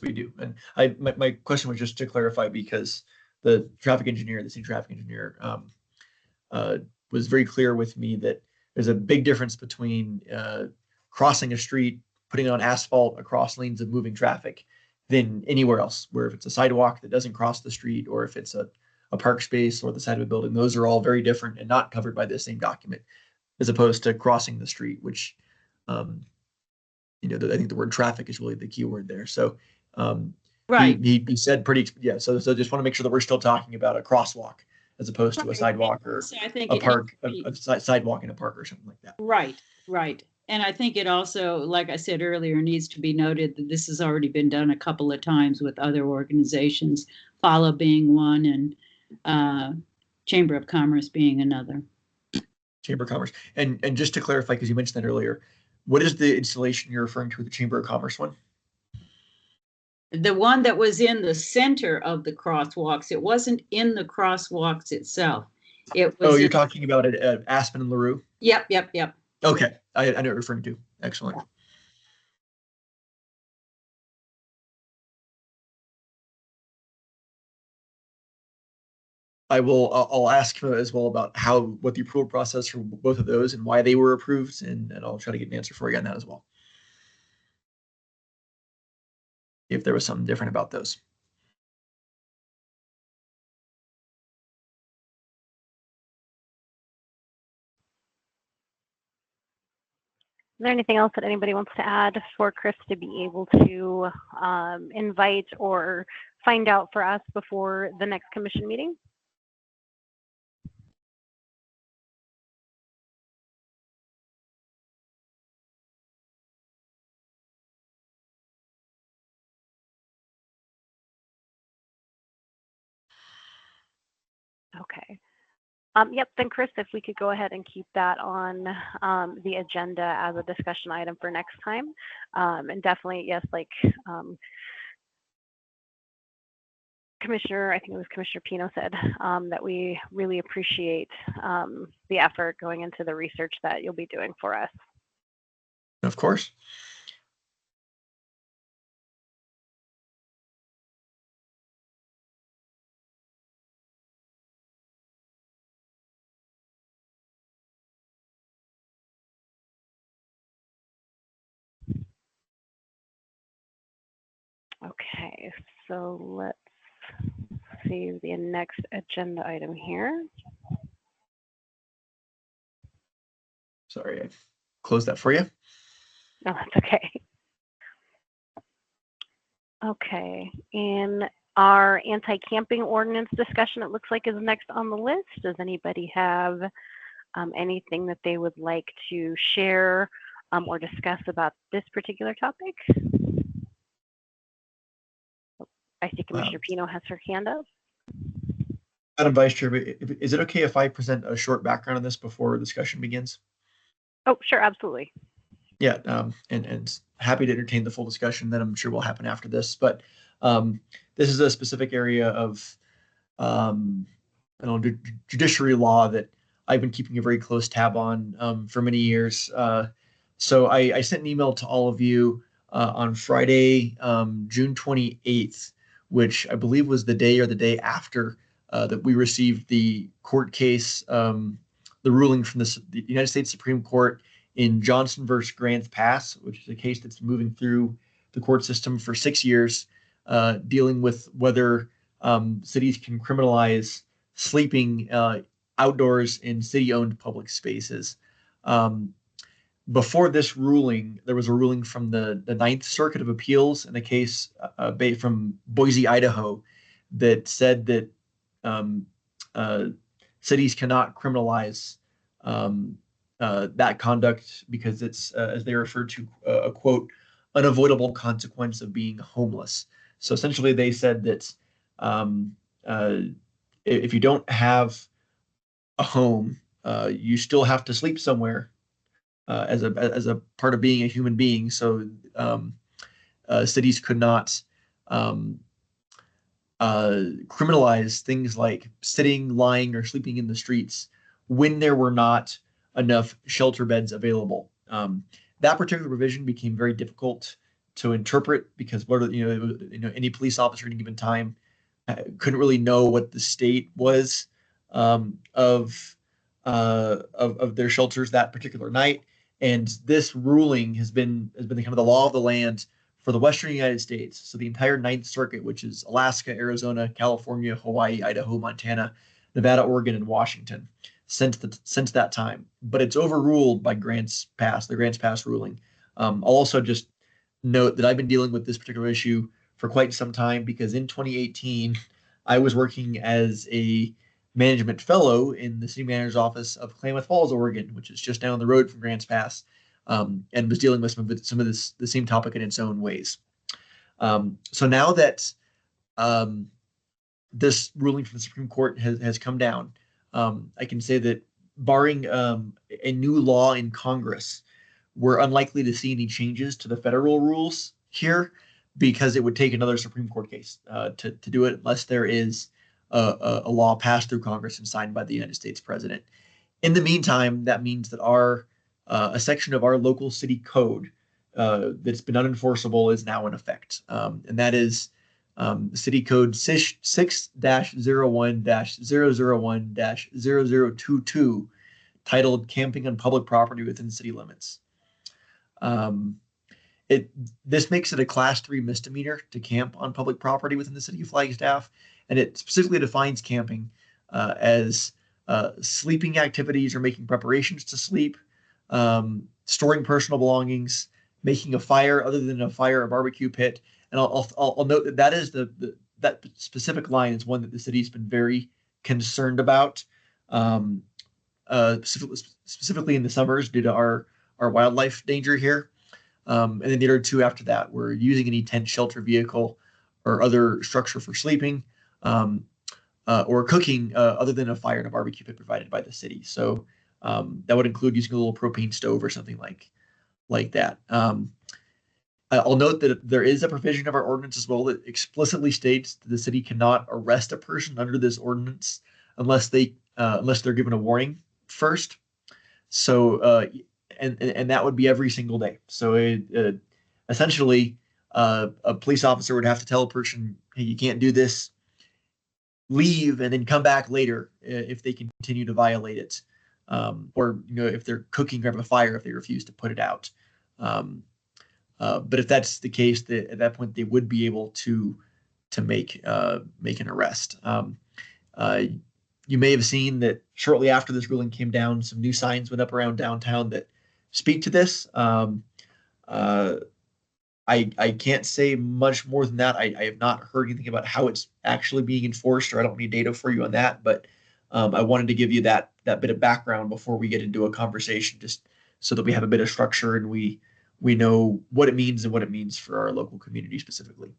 we do. And my question was just to clarify, because the city traffic engineer, was very clear with me that there's a big difference between crossing a street, putting on asphalt across lanes of moving traffic, than anywhere else, where if it's a sidewalk that doesn't cross the street, or if it's a park space or the side of a building, those are all very different and not covered by the same document, as opposed to crossing the street, which I think the word traffic is really the key word there. So Right. he said so just want to make sure that we're still talking about a crosswalk as opposed to a sidewalk, or So I think a park, a sidewalk in a park or something like that. Right. And I think it also, like I said earlier, needs to be noted that this has already been done a couple of times with other organizations, FALA being one, and Chamber of Commerce being another. Chamber of Commerce. And just to clarify, because you mentioned that earlier, what is the installation you're referring to with the Chamber of Commerce one? The one that was in the center of the crosswalks. It wasn't in the crosswalks itself. It was. Oh, you're talking about it at Aspen and LaRue? Yep. Okay, I know what you're referring to. Excellent. I'll ask as well about what the approval process for both of those and why they were approved, and I'll try to get an answer for you on that as well, if there was something different about those. Is there anything else that anybody wants to add for Chris to be able to invite or find out for us before the next commission meeting? Okay. Yep, then Chris, if we could go ahead and keep that on the agenda as a discussion item for next time. And definitely, yes, like Commissioner, I think it was Commissioner Pino said, that we really appreciate the effort going into the research that you'll be doing for us. Of course. Okay, so let's see the next agenda item here. Sorry, I closed that for you. No, that's okay. Okay, and our anti-camping ordinance discussion, it looks like, is next on the list. Does anybody have anything that they would like to share or discuss about this particular topic? I see Commissioner Pino has her hand up. Madam Vice Chair, is it okay if I present a short background on this before discussion begins? Oh, sure, absolutely. Yeah, and happy to entertain the full discussion that I'm sure will happen after this. But this is a specific area of judiciary law that I've been keeping a very close tab on for many years. So I sent an email to all of you on Friday, June 28th, which I believe was the day after that we received the court case, the ruling from the United States Supreme Court in Johnson versus Grants Pass, which is a case that's been moving through the court system for 6 years, dealing with whether cities can criminalize sleeping outdoors in city-owned public spaces. Before this ruling, there was a ruling from the Ninth Circuit of Appeals in a case from Boise, Idaho, that said that cities cannot criminalize that conduct because it's, as they refer to, a quote, unavoidable consequence of being homeless. So essentially, they said that if you don't have a home, you still have to sleep somewhere as a part of being a human being. So cities could not criminalize things like sitting, lying, or sleeping in the streets when there were not enough shelter beds available. That particular provision became very difficult to interpret because any police officer at any given time couldn't really know what the state was of their shelters that particular night. And this ruling has been kind of the law of the land for the Western United States. So the entire Ninth Circuit, which is Alaska, Arizona, California, Hawaii, Idaho, Montana, Nevada, Oregon, and Washington, since that time. But it's overruled by the Grants Pass ruling. I'll also just note that I've been dealing with this particular issue for quite some time because in 2018, I was working as a management fellow in the city manager's office of Klamath Falls, Oregon, which is just down the road from Grants Pass, and was dealing with some of the same topic in its own ways. So now that this ruling from the Supreme Court has come down, I can say that barring a new law in Congress, we're unlikely to see any changes to the federal rules here because it would take another Supreme Court case to do it unless there is a law passed through Congress and signed by the United States president. In the meantime, that means that a section of our local city code that's been unenforceable is now in effect. And that is City Code 6-01-001-0022, titled Camping on Public Property Within City Limits. This makes it a Class 3 misdemeanor to camp on public property within the city of Flagstaff, and it specifically defines camping as sleeping activities or making preparations to sleep, storing personal belongings, making a fire other than a fire or barbecue pit. And I'll note that is that specific line is one that the city's been very concerned about, specifically in the summers due to our wildlife danger here. And then the other two after that were using any tent, shelter, vehicle, or other structure for sleeping, or cooking other than a fire and a barbecue pit provided by the city. So that would include using a little propane stove or something like that. I'll note that there is a provision of our ordinance as well that explicitly states that the city cannot arrest a person under this ordinance unless they're given a warning first. So and that would be every single day. So essentially, a police officer would have to tell a person, "Hey, you can't do this. Leave and then come back later if they continue to violate it, or if they're cooking or have a fire if they refuse to put it out." But if that's the case, at that point they would be able to make an arrest. You may have seen that shortly after this ruling came down, some new signs went up around downtown that speak to this. I can't say much more than that. I have not heard anything about how it's actually being enforced, or I don't need data for you on that. But I wanted to give you that bit of background before we get into a conversation, just so that we have a bit of structure and we know what it means and what it means for our local community specifically.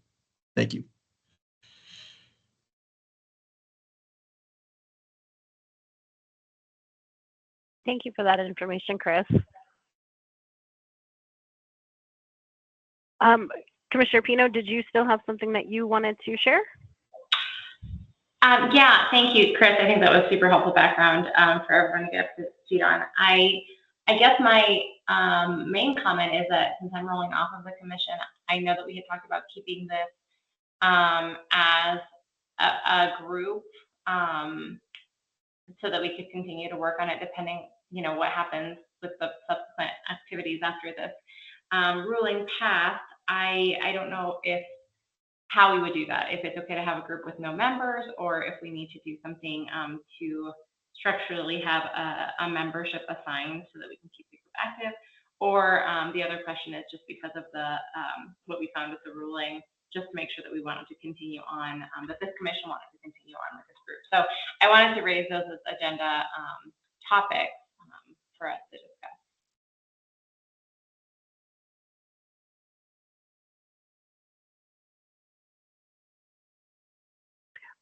Thank you. Thank you for that information, Chris. Commissioner Pino, did you still have something that you wanted to share? Yeah, thank you, Chris. I think that was super helpful background for everyone to get up to speed on. I guess my main comment is that since I'm rolling off of the commission, I know that we had talked about keeping this as a group so that we could continue to work on it depending, what happens with the subsequent activities after this ruling passed. I don't know how we would do that, if it's okay to have a group with no members, or if we need to do something to structurally have a membership assigned so that we can keep the group active. Or the other question is just because of the what we found with the ruling, just to make sure that we wanted to continue on, that this commission wanted to continue on with this group. So I wanted to raise those as agenda topics for us to discuss.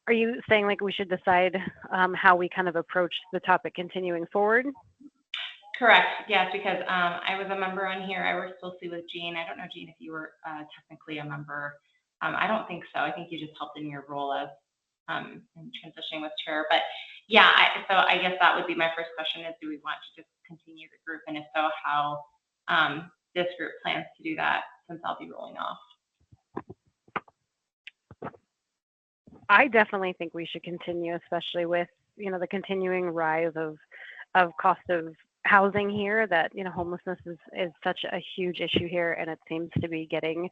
Are you saying like we should decide how we kind of approach the topic continuing forward? Correct. Yes, because I was a member on here. I worked closely with Jean. I don't know, Jean, if you were technically a member. I don't think so. I think you just helped in your role as in transitioning with chair. But yeah, so I guess that would be my first question is, do we want to just continue the group? And if so, how this group plans to do that, since I'll be rolling off. I definitely think we should continue, especially with, the continuing rise of cost of housing here, that, homelessness is such a huge issue here, and it seems to be getting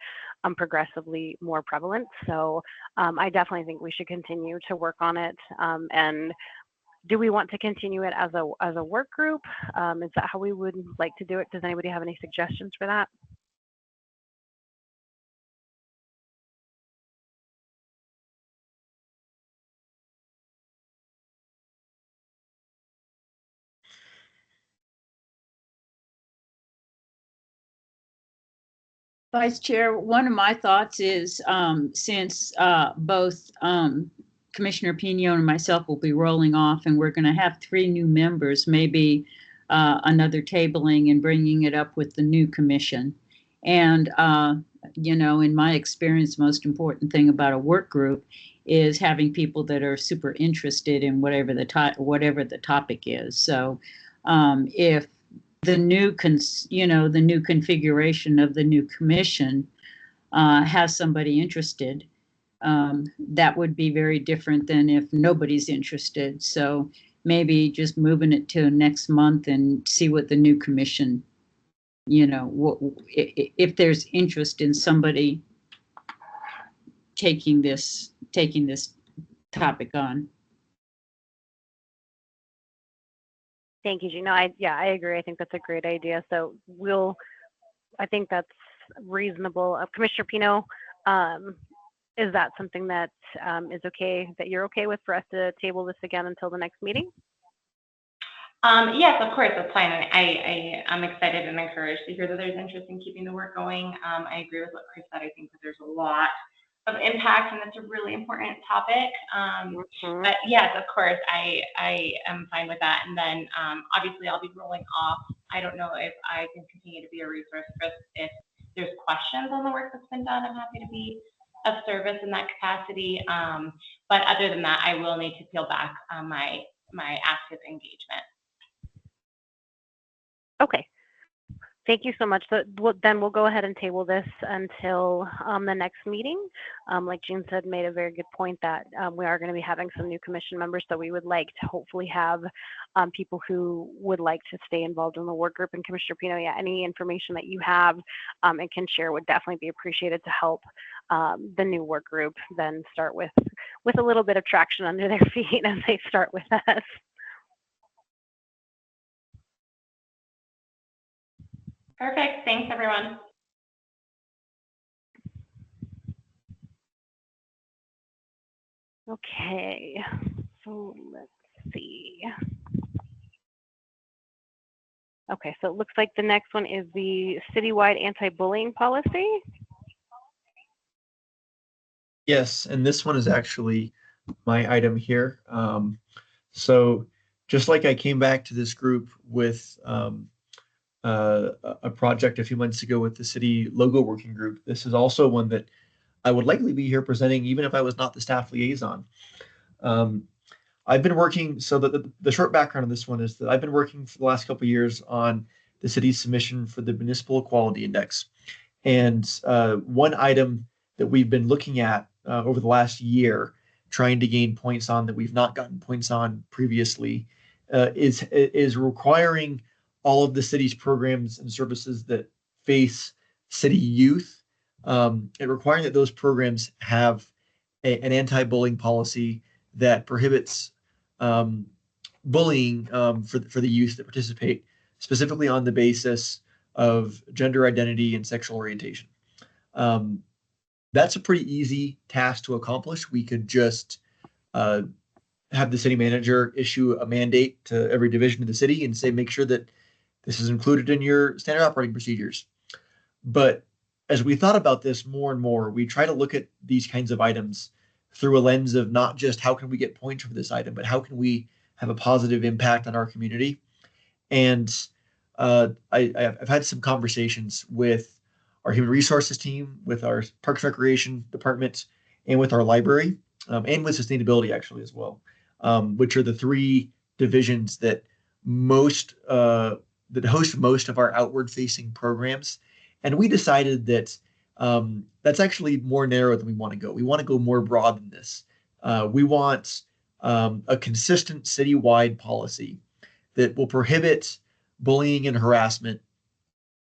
progressively more prevalent. So I definitely think we should continue to work on it. And do we want to continue it as a work group? Is that how we would like to do it? Does anybody have any suggestions for that? Vice Chair, one of my thoughts is since both Commissioner Pino and myself will be rolling off, and we're going to have 3 new members, maybe another tabling and bringing it up with the new commission. And, in my experience, most important thing about a work group is having people that are super interested in whatever the topic is. So if the new configuration of the new commission has somebody interested, that would be very different than if nobody's interested. So maybe just moving it to next month and see what the new commission, if there's interest in somebody taking this topic on. Thank you, Gina. I agree. I think that's a great idea. So I think that's reasonable. Commissioner Pino, is that something that is okay, that you're okay with for us to table this again until the next meeting? Yes, of course, that's fine. I'm excited and encouraged to hear that there's interest in keeping the work going. I agree with what Chris said. I think that there's a lot of impact, and it's a really important topic. Mhm. But yes, of course, I am fine with that. And then obviously I'll be rolling off. I don't know if I can continue to be a resource for if there's questions on the work that's been done. I'm happy to be of service in that capacity. But other than that, I will need to peel back on my active engagement. Okay. Thank you so much. So then we'll go ahead and table this until the next meeting. Like Jean said, made a very good point that we are going to be having some new commission members. So we would like to hopefully have people who would like to stay involved in the work group. And Commissioner Pino, yeah, any information that you have and can share would definitely be appreciated to help the new work group then start with a little bit of traction under their feet as they start with us. Perfect. Thanks, everyone. Okay, so let's see. Okay, so it looks like the next one is the citywide anti-bullying policy. Yes, and this one is actually my item here. So just like I came back to this group with a project a few months ago with the city logo working group, this is also one that I would likely be here presenting even if I was not the staff liaison. I've been working, so the short background of this one is that I've been working for the last couple of years on the city's submission for the Municipal Equality Index. And one item that we've been looking at over the last year, trying to gain points on that we've not gotten points on previously, is requiring all of the city's programs and services that face city youth, and requiring that those programs have an anti-bullying policy that prohibits bullying for the youth that participate, specifically on the basis of gender identity and sexual orientation. That's a pretty easy task to accomplish. We could just have the city manager issue a mandate to every division of the city and say, make sure that this is included in your standard operating procedures. But as we thought about this more and more, we try to look at these kinds of items through a lens of not just how can we get points for this item, but how can we have a positive impact on our community. And I've had some conversations with our human resources team, with our Parks and Recreation department, and with our library, and with sustainability actually as well, which are the three divisions that host most of our outward-facing programs. And we decided that that's actually more narrow than we want to go. We want to go more broad than this. We want a consistent citywide policy that will prohibit bullying and harassment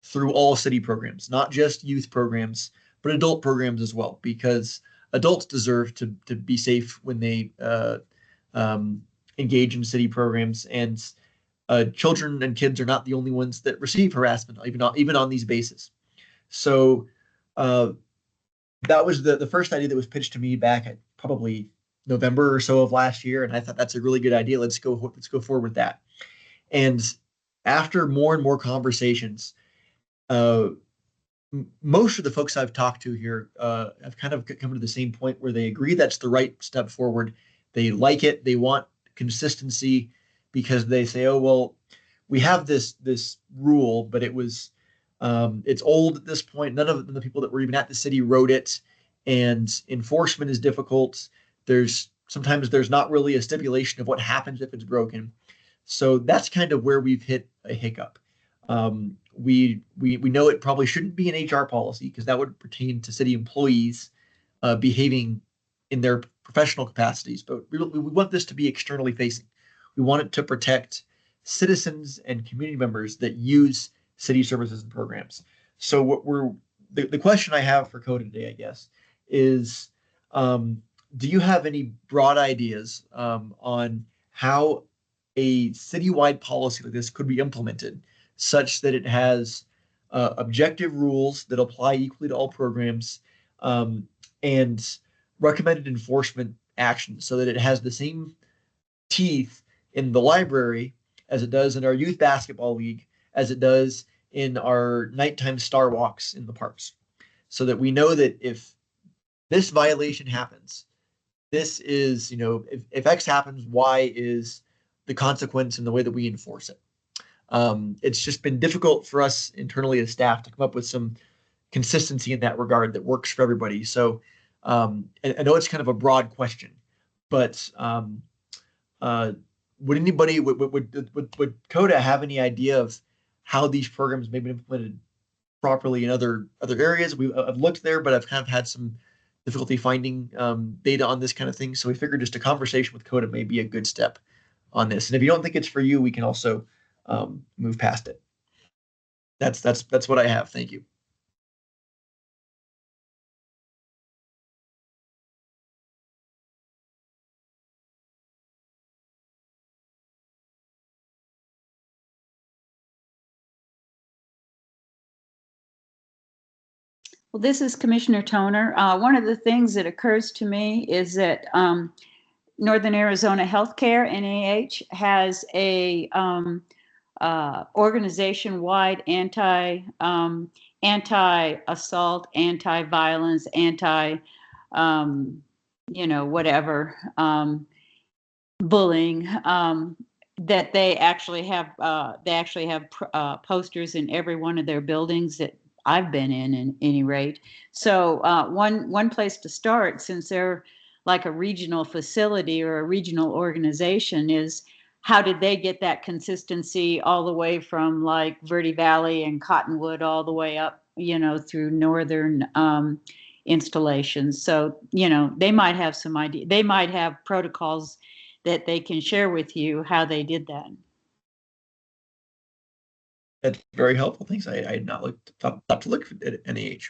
through all city programs, not just youth programs, but adult programs as well, because adults deserve to be safe when they engage in city programs, and children and kids are not the only ones that receive harassment, even on these bases. So that was the first idea that was pitched to me back at probably November or so of last year, and I thought that's a really good idea. Let's go forward with that. And after more and more conversations, most of the folks I've talked to here have kind of come to the same point where they agree that's the right step forward. They like it. They want consistency because they say, oh, well, we have this rule, but it's old at this point. None of the people that were even at the city wrote it, and enforcement is difficult. Sometimes there's not really a stipulation of what happens if it's broken. So that's kind of where we've hit a hiccup. We know it probably shouldn't be an HR policy because that would pertain to city employees behaving in their professional capacities. But we want this to be externally facing. We want it to protect citizens and community members that use city services and programs. So the question I have for CODA today, I guess, is do you have any broad ideas on how a citywide policy like this could be implemented such that it has objective rules that apply equally to all programs, and recommended enforcement actions so that it has the same teeth in the library as it does in our youth basketball league, as it does in our nighttime star walks in the parks, so that we know that if this violation happens. This is, you know, if X happens, Y is the consequence in the way that we enforce it. It's just been difficult for us internally as staff to come up with some consistency in that regard that works for everybody. So I know it's kind of a broad question, but would anybody would CODA have any idea of how these programs may be implemented properly in other areas? I've looked there, but I've kind of had some difficulty finding data on this kind of thing. So we figured just a conversation with CODA may be a good step on this. And if you don't think it's for you, we can also move past it. That's what I have. Thank you. Well, this is Commissioner Toner. One of the things that occurs to me is that Northern Arizona Healthcare, NAH, has a organization-wide anti-assault, anti-violence, whatever, bullying, that they actually have posters in every one of their buildings that I've been in, at any rate. So one place to start, since they're like a regional facility or a regional organization, is how did they get that consistency all the way from like Verde Valley and Cottonwood all the way up, through northern installations. So, they might have some idea. They might have protocols that they can share with you how they did that. That's very helpful. Thanks. I had not thought to look at NAH.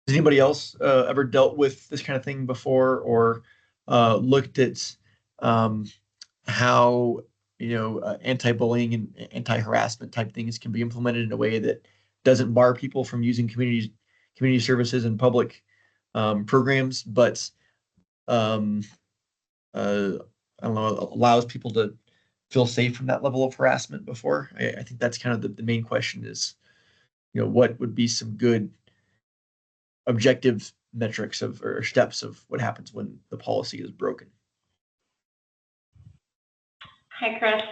Has anybody else ever dealt with this kind of thing before, or looked at how anti-bullying and anti-harassment type things can be implemented in a way that doesn't bar people from using community services and public programs, but I don't know, allows people to feel safe from that level of harassment before? I think that's kind of the main question is, what would be some good objective metrics or steps of what happens when the policy is broken? Hi, Chris.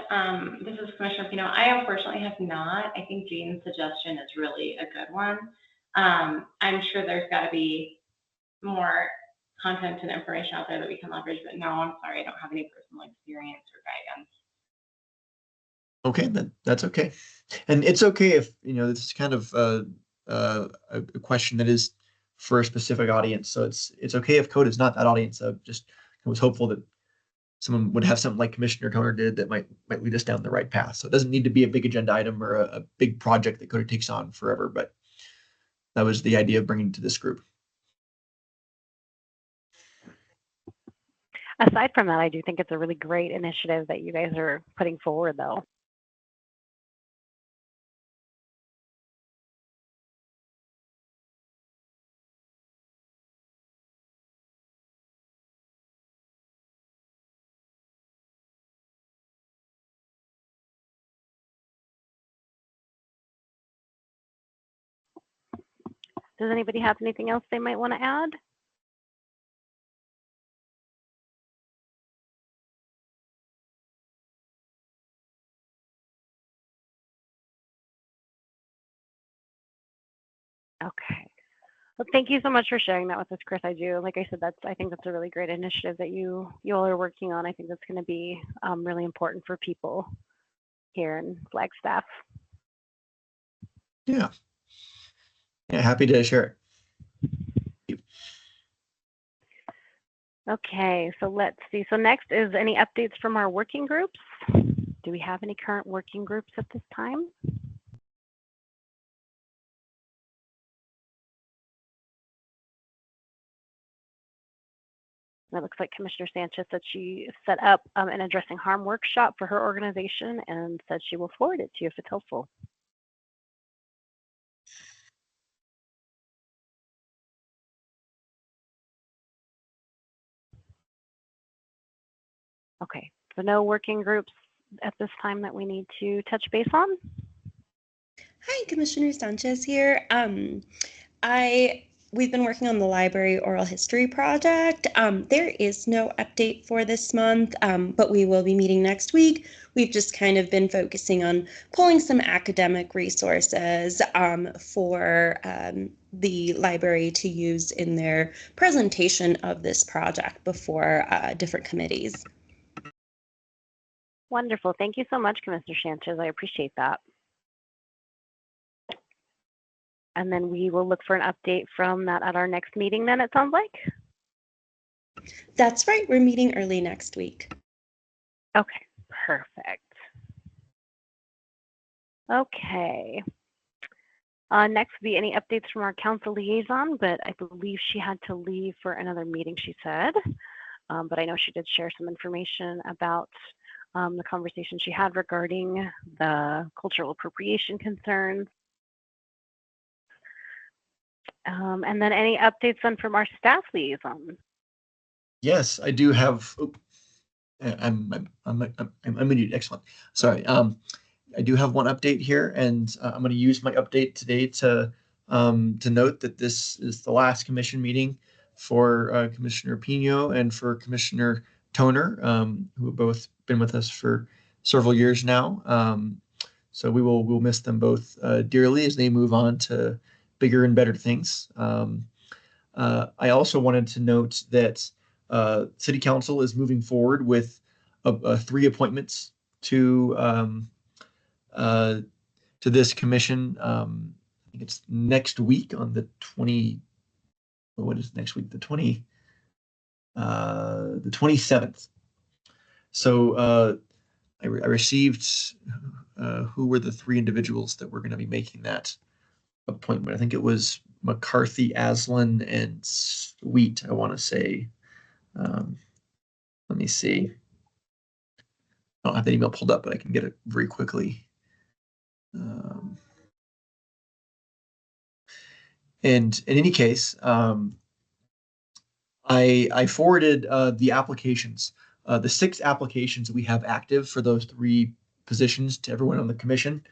This is Commissioner Pino. I unfortunately have not. I think Jane's suggestion is really a good one. I'm sure there's got to be more content and information out there that we can leverage, but no, I'm sorry, I don't have any personal experience or guidance. Okay, that's okay. And it's okay if, this is kind of a question that is for a specific audience. So it's okay if CODA is not that audience. I was hopeful that someone would have something like Commissioner Toner did that might lead us down the right path. So it doesn't need to be a big agenda item or a big project that CODA takes on forever, but that was the idea of bringing to this group. Aside from that, I do think it's a really great initiative that you guys are putting forward, though. Does anybody have anything else they might want to add? Okay. Well, thank you so much for sharing that with us, Chris. I do. Like I said, I think that's a really great initiative that you all are working on. I think that's going to be really important for people here in Flagstaff. Yeah. Yeah, happy to share it. Okay, so let's see. So next is any updates from our working groups? Do we have any current working groups at this time? it looks like Commissioner Sanchez said she set up an addressing harm workshop for her organization and said she will forward it to you if it's helpful. Okay, so no working groups at this time that we need to touch base on? Hi, Commissioner Sanchez here. We've been working on the library oral history project. There is no update for this month, but we will be meeting next week. We've just kind of been focusing on pulling some academic resources for the library to use in their presentation of this project before different committees. Wonderful. Thank you so much, Commissioner Sanchez. I appreciate that. And then we will look for an update from that at our next meeting then, it sounds like? That's right. We're meeting early next week. Okay, perfect. Okay. Next would be any updates from our council liaison, but I believe she had to leave for another meeting, she said. But I know she did share some information about the conversation she had regarding the cultural appropriation concerns. And then any updates then from our staff liaison? Yes, I do have. Oh, I'm muted. Excellent. Sorry. I do have one update here, and I'm going to use my update today to note that this is the last commission meeting for Commissioner Pino and for Commissioner Toner, who have both been with us for several years now. So we'll miss them both dearly as they move on to bigger and better things. I also wanted to note that City Council is moving forward with 3 appointments to this commission. I think it's next week on the 20. What is next week? The 27th. So I received who were the 3 individuals that were going to be making that appointment. I think it was McCarthy, Aslan, and Sweet, I want to say. Let me see. I don't have the email pulled up, but I can get it very quickly. And in any case, I forwarded the applications, the 6 applications we have active for those 3 positions to everyone on the commission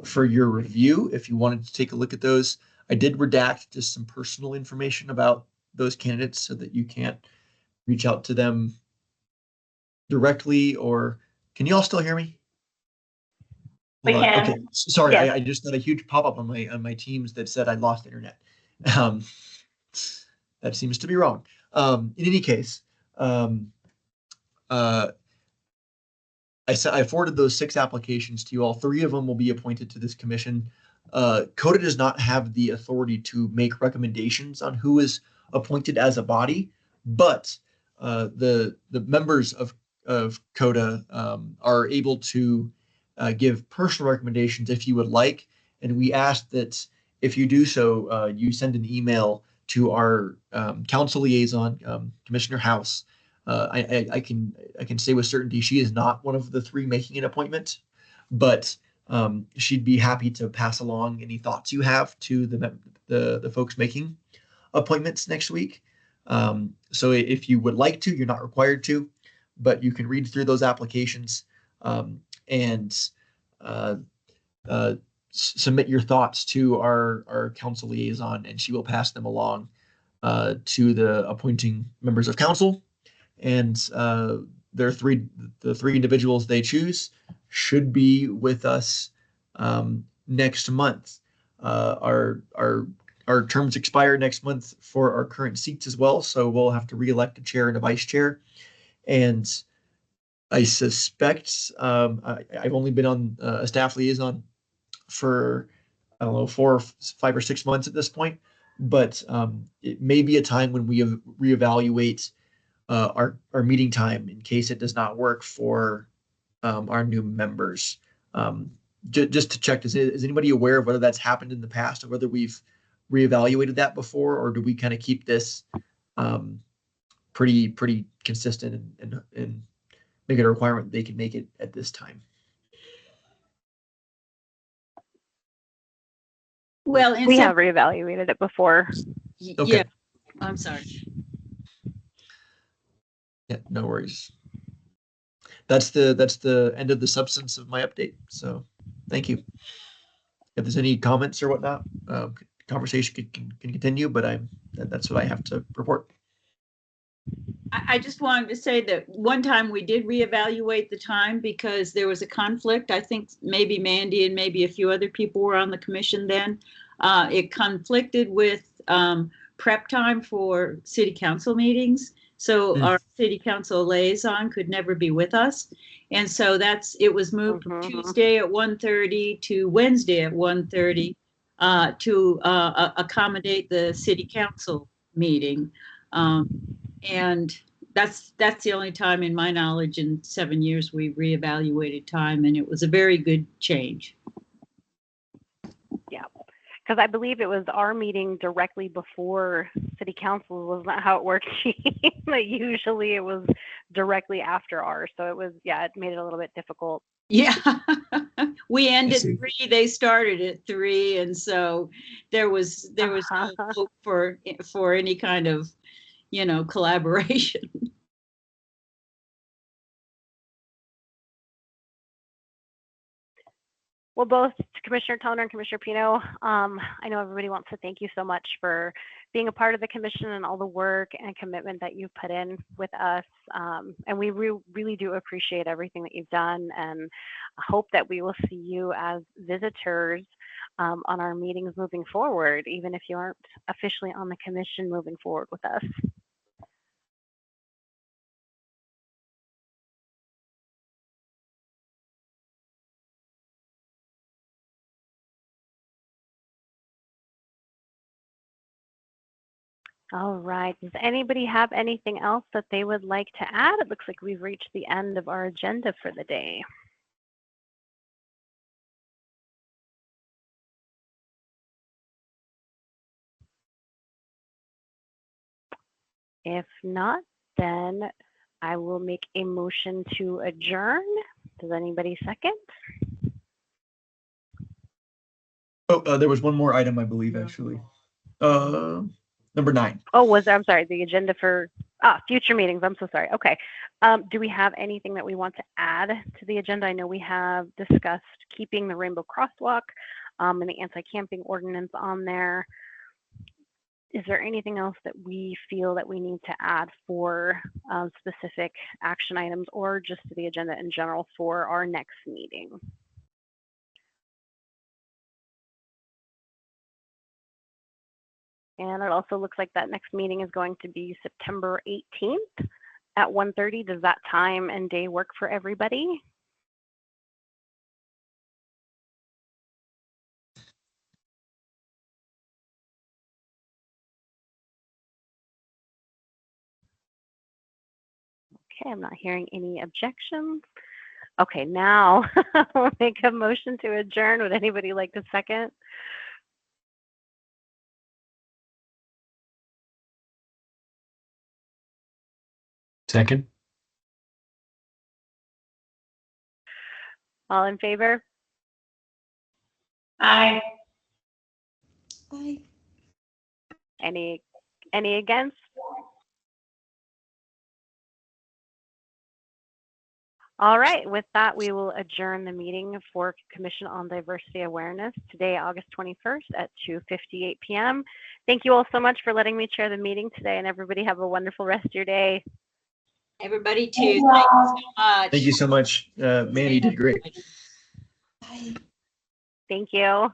for your review. If you wanted to take a look at those, I did redact just some personal information about those candidates so that you can't reach out to them directly. Or can you all still hear me? We can. Okay, sorry, Yes. I just got a huge pop-up on my Teams that said I lost internet. That seems to be wrong. In any case, I forwarded those 6 applications to you all. 3 of them will be appointed to this commission. CODA does not have the authority to make recommendations on who is appointed as a body, but the members of CODA are able to give personal recommendations if you would like. And we ask that if you do so, you send an email to our council liaison, Commissioner House. I can say with certainty she is not one of the 3 making an appointment, but she'd be happy to pass along any thoughts you have to the folks making appointments next week. So if you would like to, you're not required to, but you can read through those applications and submit your thoughts to our council liaison, and she will pass them along to the appointing members of council. And the 3 individuals they choose should be with us next month. Our terms expire next month for our current seats as well, so we'll have to re-elect a chair and a vice chair. And I suspect I've only been on a staff liaison for, I don't know, 4, 5, or 6 months at this point, but it may be a time when we reevaluate our meeting time in case it does not work for our new members. Just to check, is anybody aware of whether that's happened in the past or whether we've reevaluated that before, or do we kind of keep this pretty consistent and make it a requirement they can make it at this time. Well, in We some, have reevaluated it before. Okay. yeah, I'm sorry. Yeah, no worries. That's the end of the substance of my update. So thank you. If there's any comments or whatnot, conversation can continue, but that's what I have to report. I just wanted to say that one time we did reevaluate the time because there was a conflict. I think maybe Mandy and maybe a few other people were on the commission then. It conflicted with prep time for city council meetings. So our city council liaison could never be with us. And so it was moved from Tuesday at 1:30 to Wednesday at 1:30 to accommodate the city council meeting. And that's the only time in my knowledge in 7 years we reevaluated time, and it was a very good change. Yeah, because I believe it was our meeting directly before city council was not how it worked. But usually it was directly after ours. So it made it a little bit difficult. Yeah, we ended 3, they started at 3, and so there was no hope for any kind of, collaboration. Well, both Commissioner Toner and Commissioner Pino, I know everybody wants to thank you so much for being a part of the commission and all the work and commitment that you've put in with us. And we really do appreciate everything that you've done, and I hope that we will see you as visitors on our meetings moving forward, even if you aren't officially on the commission moving forward with us. All right. Does anybody have anything else that they would like to add? It looks like we've reached the end of our agenda for the day. If not, then I will make a motion to adjourn. Does anybody second? Oh, there was one more item, I believe, actually. Number 9. Oh, I'm sorry, the agenda for future meetings. I'm so sorry. Okay. Do we have anything that we want to add to the agenda? I know we have discussed keeping the rainbow crosswalk and the anti-camping ordinance on there. Is there anything else that we feel that we need to add for specific action items, or just to the agenda in general for our next meeting? And it also looks like that next meeting is going to be September 18th at 1:30. Does that time and day work for everybody? Okay, I'm not hearing any objections. Okay, now I'll make a motion to adjourn. Would anybody like to second? Second. All in favor? Aye. Bye. Any against? All right, with that, we will adjourn the meeting for Commission on Diversity Awareness today, August 21st at 2:58 p.m. Thank you all so much for letting me chair the meeting today, and everybody have a wonderful rest of your day. Everybody too. Thank you so much. Thank you so much. Mandy did great. Bye. Thank you.